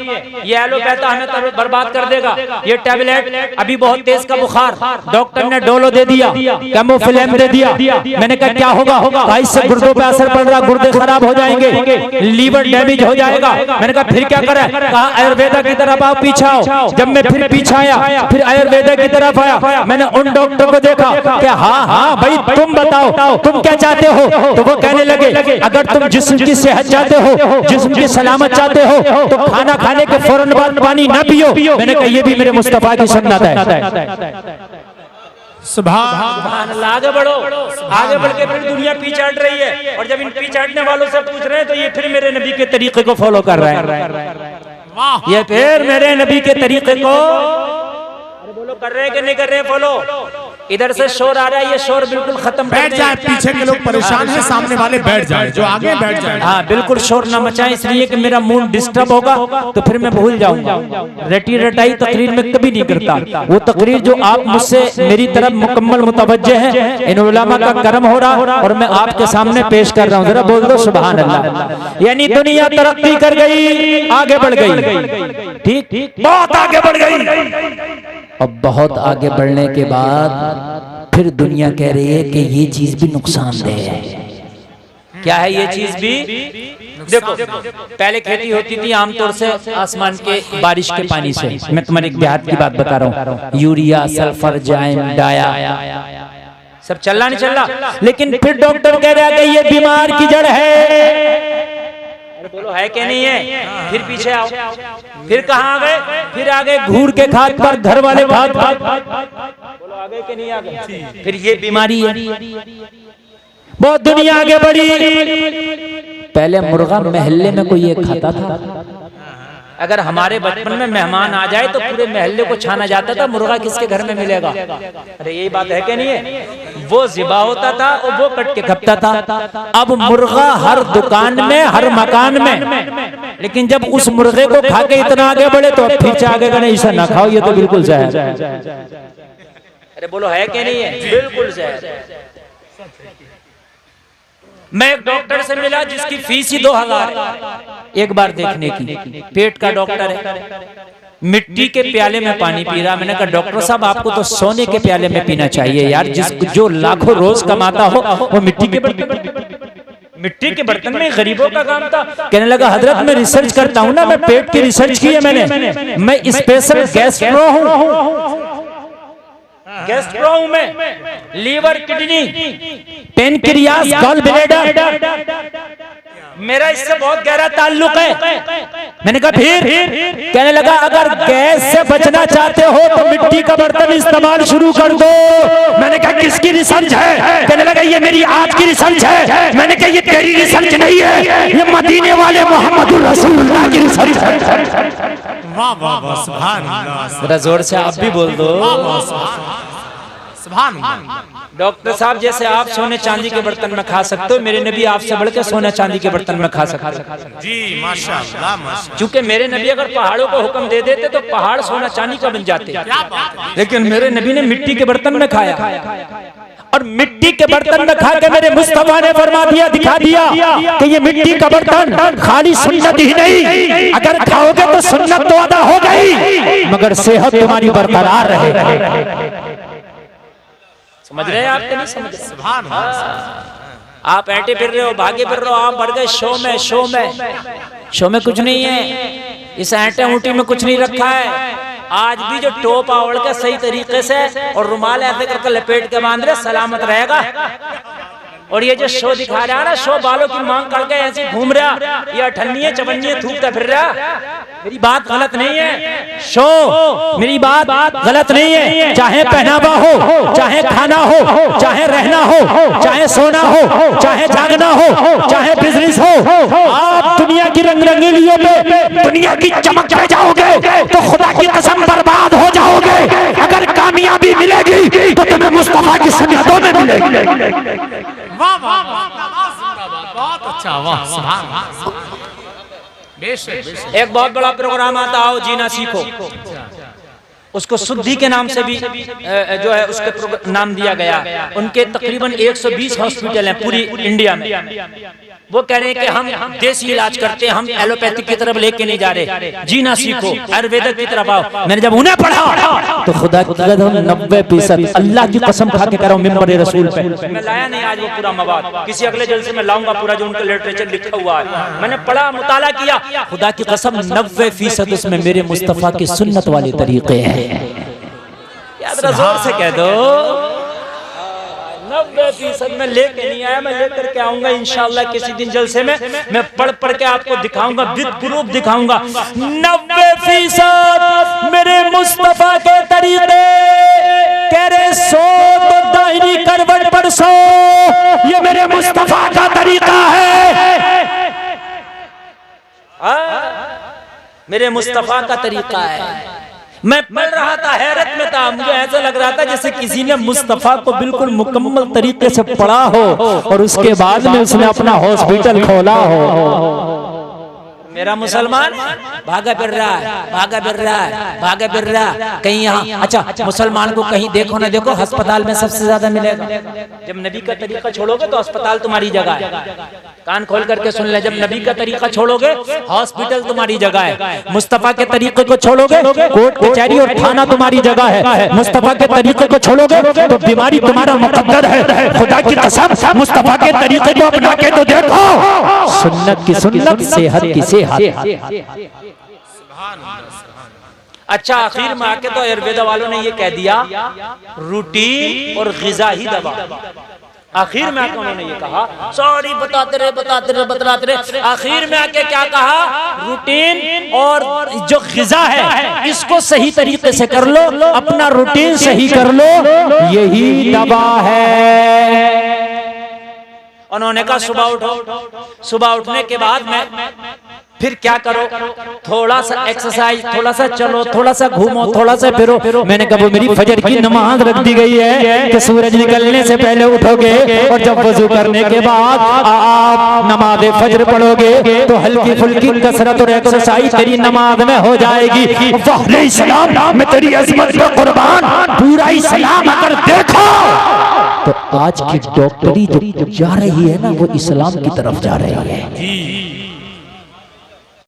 ये एलोपैथा हमें बर्बाद कर देगा। ये टैबलेट, अभी बहुत तेज का बुखार, डॉक्टर ने डोलो दे दिया, कैमोफिलेम दे दिया। मैंने कहा क्या होगा? इससे गुर्दों पे असर पड़ रहा, गुर्दे खराब हो जाएंगे, लीवर डैमेज हो जाएगा। मैंने कहा फिर क्या करें? कहा आयुर्वेदा की तरफ आओ, पीछे आओ। जब मैं फिर पीछे आया, फिर आयुर्वेदा की तरफ आया, मैंने उन डॉक्टर को देखा कि हाँ भाई तुम बताओ तुम क्या चाहते हो? तो वो कहने लगे अगर तुम जिस्म की सेहत चाहते हो, जिस्म की सलामत चाहते हो, तो खाना खाने के फौरन बाद पानी ना पियो। मैंने कहा ये भी मेरे मुस्तफा की सुन्नत है। सुभान अल्लाह। आगे बढ़ो, आगे बढ़ के फिर दुनिया पीछे हट रही है, और जब इन पीछे हटने वालों से पूछ रहे हैं तो ये फिर मेरे नबी के तरीके को फॉलो कर रहे हैं। ये फिर मेरे नबी के तरीके को बोलो कर रहे हैं कि नहीं कर रहे? फॉलो। इधर से शोर आ रहा है, ये शोर बिल्कुल खत्म बैठ जाए, पीछे के लोग परेशान हैं, सामने वाले बैठ जाए, जो आगे बैठ जाए। हाँ बिल्कुल शोर ना मचाएं, इसलिए कि मेरा मूड डिस्टर्ब होगा तो फिर मैं भूल जाऊंगा। रटी रटाई तकरीर में कभी नहीं करता। वो तकरीर जो आप मुझसे मेरी तरफ मुकम्मल मुतवज्जे हैं, इन उलमा का करम हो रहा और मैं आपके सामने पेश कर रहा हूँ। जरा बोल दो सुभान अल्लाह। यानी दुनिया तरक्की कर गई, आगे बढ़ गई, ठीक, बहुत आगे बढ़ गई। अब बहुत आगे बढ़ने के बाद फिर दुनिया कह रही है कि ये चीज भी नुकसानदेह है। क्या है ये चीज भी? देखो पहले खेती होती थी आमतौर से आसमान के बारिश के पानी से। मैं तुम्हारे एक देहात की बात बता रहा हूँ, यूरिया, सल्फर, जाइम, डाया सब चल रहा। लेकिन फिर डॉक्टर कह रहा है कि ये बीमार की जड़ है। बोलो है कि नहीं है? फिर पीछे आओ, फिर कहाँ आ गए? फिर आ गए घूर के खाद पर, घर वाले खाद। बोलो आ गए कि नहीं आ गए? फिर ये बीमारी है। बहुत दुनिया आगे बढ़ी। पहले मुर्गा मोहल्ले में कोई एक खाता था। अगर हमारे बचपन में मेहमान आ जाए तो पूरे मोहल्ले को छाना जाता था, मुर्गा किसके घर में मिलेगा? अरे यही बात है कि नहीं है? वो ज़िबा होता था और वो कट के खपता था। अब मुर्गा हर दुकान में, हर मकान में। लेकिन जब उस मुर्गे को खा के इतना आगे बढ़े तो अब पीछे आगे का नहीं, ऐसा ना खाओ, ये तो बिल्कुल जहर है। अरे बोलो है कि नहीं है? बिल्कुल जहर है। मैं एक डॉक्टर से मिला जिसकी फीस ही 2000 एक बार देखने की। पेट का डॉक्टर है, मिट्टी के प्याले में पानी पी रहा। मैंने कहा डॉक्टर साहब आपको तो सोने के प्याले में पीना चाहिए यार, जो लाखों रोज कमाता हो वो मिट्टी के बर्तन में गरीबों का काम था। कहने लगा हजरत मैं रिसर्च करता हूँ ना, मैं पेट की रिसर्च की है मैंने, मैं स्पेशल गैस्ट्रो हूँ। गैस्ट्रो हूं मैं, liver, kidney, pancreas, gall bladder, मेरा इससे बहुत गहरा ताल्लुक है। मैंने कहा फिर? कहने लगा अगर गैस से बचना चाहते हो तो मिट्टी का बर्तन इस्तेमाल शुरू कर दो। मैंने कहा किसकी रिसर्च है? कहने लगा ये मेरी आज की रिसर्च है। मैंने कहा ये तेरी रिसर्च नहीं है, ये मदीने वाले मोहम्मद रसूलुल्लाह की रिसर्च है। वाह वाह वाह, सुभान अल्लाह। जरा जोर से आप भी बोल दो सुभान अल्लाह। डॉक्टर साहब जैसे आप सोने चांदी के बर्तन में खा सकते हो, मेरे नबी आपसे बढ़ के सोने चांदी के बर्तन में खा सकते हैं। जी माशाअल्लाह, माशाअल्लाह। क्योंकि मेरे नबी अगर पहाड़ों को हुक्म दे देते तो पहाड़ सोना चांदी का बन जाते, लेकिन मेरे नबी ने मिट्टी के बर्तन में खाया, और मिट्टी के बर्तन में खा के मेरे मुस्तफा ने फरमा दिया, दिखा दिया कि ये मिट्टी का बर्तन खाली सुन्नत ही नहीं, अगर खाओगे तो सुन्नत तो अदा हो गई मगर सेहत तुम्हारी बरकरार रहेगी। समझ रहे हैं आप कि नहीं समझ रहे? सुभान अल्लाह। आप ऐंटे फिर रहे हो, भागे फिर रहे हो, आप बढ़ गए शो में कुछ नहीं है। इस ऐंटे ऊँटी में कुछ नहीं रखा है। आज भी जो टोपा ओढ़ के सही तरीके से और रुमाल ऐसे करके लपेट के बांध रहे सलामत रहेगा। और ये जो शो दिखा रहा है ना, शो बालों की मांग करके ऐसे घूम रहा, ये अठन्नी है चवन्नी है थूकता फिर रहा। मेरी बात गलत नहीं है, शो मेरी बात गलत नहीं है। चाहे पहनावा हो, चाहे खाना हो, चाहे रहना हो, चाहे सोना हो, चाहे जागना हो, चाहे बिजनेस हो, आप दुनिया की रंग रंगीलियों पे, दुनिया की चमक पे जाओगे तो खुदा की कसम बर्बाद हो जाओगे। अगर कामयाबी मिलेगी तो तुम्हें मुस्तफा की सुन्नतों में मिलेगी। वाह वाह वाह, बहुत अच्छा, वाह सुभान अल्लाह। एक बहुत बड़ा प्रोग्राम आता आओ जीना सीखो, उसको शुद्धि के नाम से भी जो है उसके नाम दिया गया। उनके तकरीबन 120 हॉस्पिटल हैं पूरी इंडिया में। वो कह रहे हैं कि हम देसी इलाज करते हैं, हम एलोपैथिक की तरफ लेके नहीं जा रहे। जीना सीखो, आयुर्वेदिक की तरफ आओ। मैंने जब उन्हें पढ़ा तो खुदा की कसम 90% अल्लाह की कसम खा के कह रहा हूं मिंबर रसूल पे, मैं लाया नहीं आज वो पूरा मवाद, किसी अगले जलसे में लाऊंगा पूरा जो उनका लिटरेचर लिखा हुआ है। मैंने पढ़ा, मुताला किया, खुदा की कसम 90% उसमें मेरे मुस्तफा की सुन्नत वाले तरीके हैं। याद जोर से कह दो 90% में लेके नहीं आया, मैं लेकर के आऊंगा इंशाअल्लाह किसी दिन जलसे में। मैं पढ़ पढ़ के आपको दिखाऊंगा, विद प्रूफ दिखाऊंगा। 90% मेरे मुस्तफा के तरीके, कह रहे सो तो दाहिनी करवट पर सो, ये मेरे मुस्तफा का तरीका है। मेरे मुस्तफा का तरीका है। मैं पढ़ रहा था, हैरत में था, मुझे ऐसा लग रहा था जैसे किसी ने मुस्तफा को बिल्कुल मुकम्मल तरीके से पढ़ा हो और उसके बाद में उसने अपना हॉस्पिटल खोला हो। मेरा मुसलमान भागा फिर रहा है, भागा फिर रहा है, भागा फिर रहा है कहीं यहाँ। अच्छा, मुसलमान को कहीं देखो ना देखो, अस्पताल में सबसे ज्यादा मिलेगा। जब नबी का तरीका छोड़ोगे तो अस्पताल तुम्हारी जगह है। कान खोल करके सुन ले, जब नबी का तरीका छोड़ोगे हॉस्पिटल तुम्हारी जगह है। मुस्तफा के तरीके को छोड़ोगे कोर्ट कचहरी और थाना तुम्हारी जगह है। मुस्तफा के तरीके को छोड़ोगे तो बीमारी तुम्हारा मुकद्दर है। खुदा की कसम मुस्तफा के तरीके को अपना के तो देखो, सुन्नत की सुन्नत, सेहत की सेहत। अच्छा, आखिर में आके तो आयुर्वेद वालों ने ये कह दिया रूटीन और ग़िज़ाई दवा। आखिर में आके उन्होंने ये कहा, सॉरी बताते रहे। आखिर में आके क्या कहा, रूटीन और जो ग़िज़ा है इसको सही तरीके से कर लो, अपना रूटीन सही कर लो, यही दवा है। उन्होंने कहा सुबह उठो, सुबह उठने के बाद में फिर क्या करो, थोड़ा सा एक्सरसाइज, थोड़ा सा चलो, थोड़ा सा घूमो, थोड़ा सा फिरो। मैंने कहा वो मेरी फजर की नमाज रख दी गई है कि सूरज निकलने से पहले उठोगे और जब वजू करने के बाद आप नमाज फजर पढ़ोगे तो हल्की फुल्की कसरत और एक्सरसाइज तेरी नमाज में हो जाएगी। वाह इस्लाम में तेरी अज़मत पे कुर्बान, पूरा इस्लाम अगर देखो तो आज की डॉक्टरी जो जा रही है ना वो इस्लाम की तरफ जा रही है।